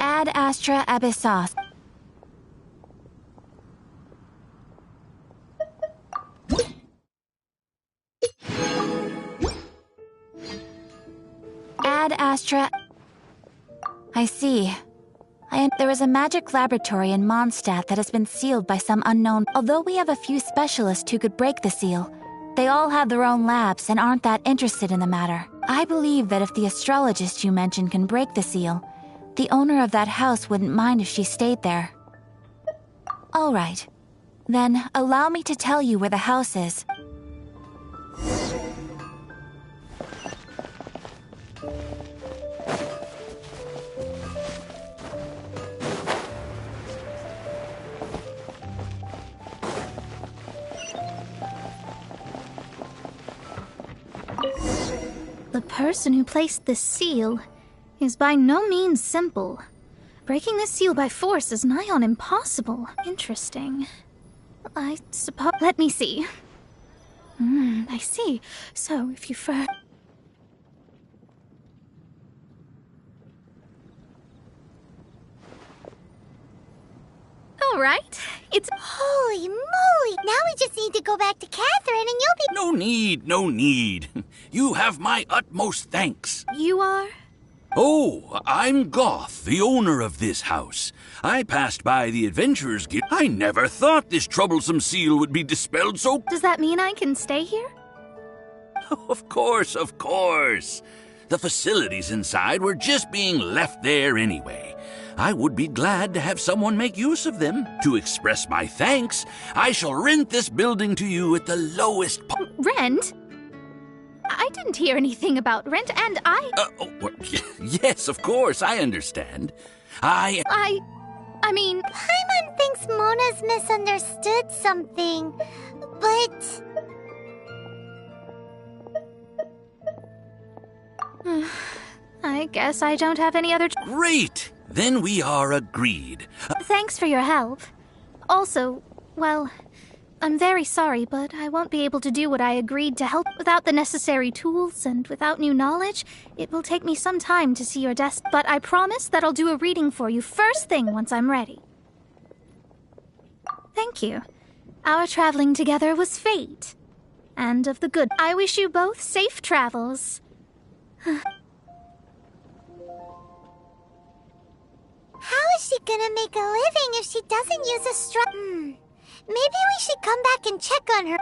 Ad Astra Abyssos. Ad Astra. I see. There is a magic laboratory in Mondstadt that has been sealed by some unknown. Although we have a few specialists who could break the seal, they all have their own labs and aren't that interested in the matter. I believe that if the astrologist you mentioned can break the seal, the owner of that house wouldn't mind if she stayed there. All right. Then allow me to tell you where the house is. The person who placed this seal is by no means simple. Breaking this seal by force is nigh on impossible. Interesting. I suppose... Let me see. I see. So, if you first... All right. It's... Holy moly! Now we just need to go back to Catherine and you'll be... No need, no need. You have my utmost thanks. You are? Oh, I'm Goth, the owner of this house. I passed by the Adventurers Guild. I never thought this troublesome seal would be dispelled so... Does that mean I can stay here? Of course, of course. The facilities inside were just being left there anyway. I would be glad to have someone make use of them. To express my thanks, I shall rent this building to you at the lowest Rent? I didn't hear anything about rent, and yes, of course, I understand. I mean... Paimon thinks Mona's misunderstood something, but... I guess I don't have any other... Great! Then we are agreed. Thanks for your help. Also, well, I'm very sorry, but I won't be able to do what I agreed to help without the necessary tools and without new knowledge. It will take me some time to see your desk, but I promise that I'll do a reading for you first thing once I'm ready. Thank you. Our traveling together was fate. And of the good, I wish you both safe travels. How is she gonna make a living if she doesn't use a Maybe we should come back and check on her.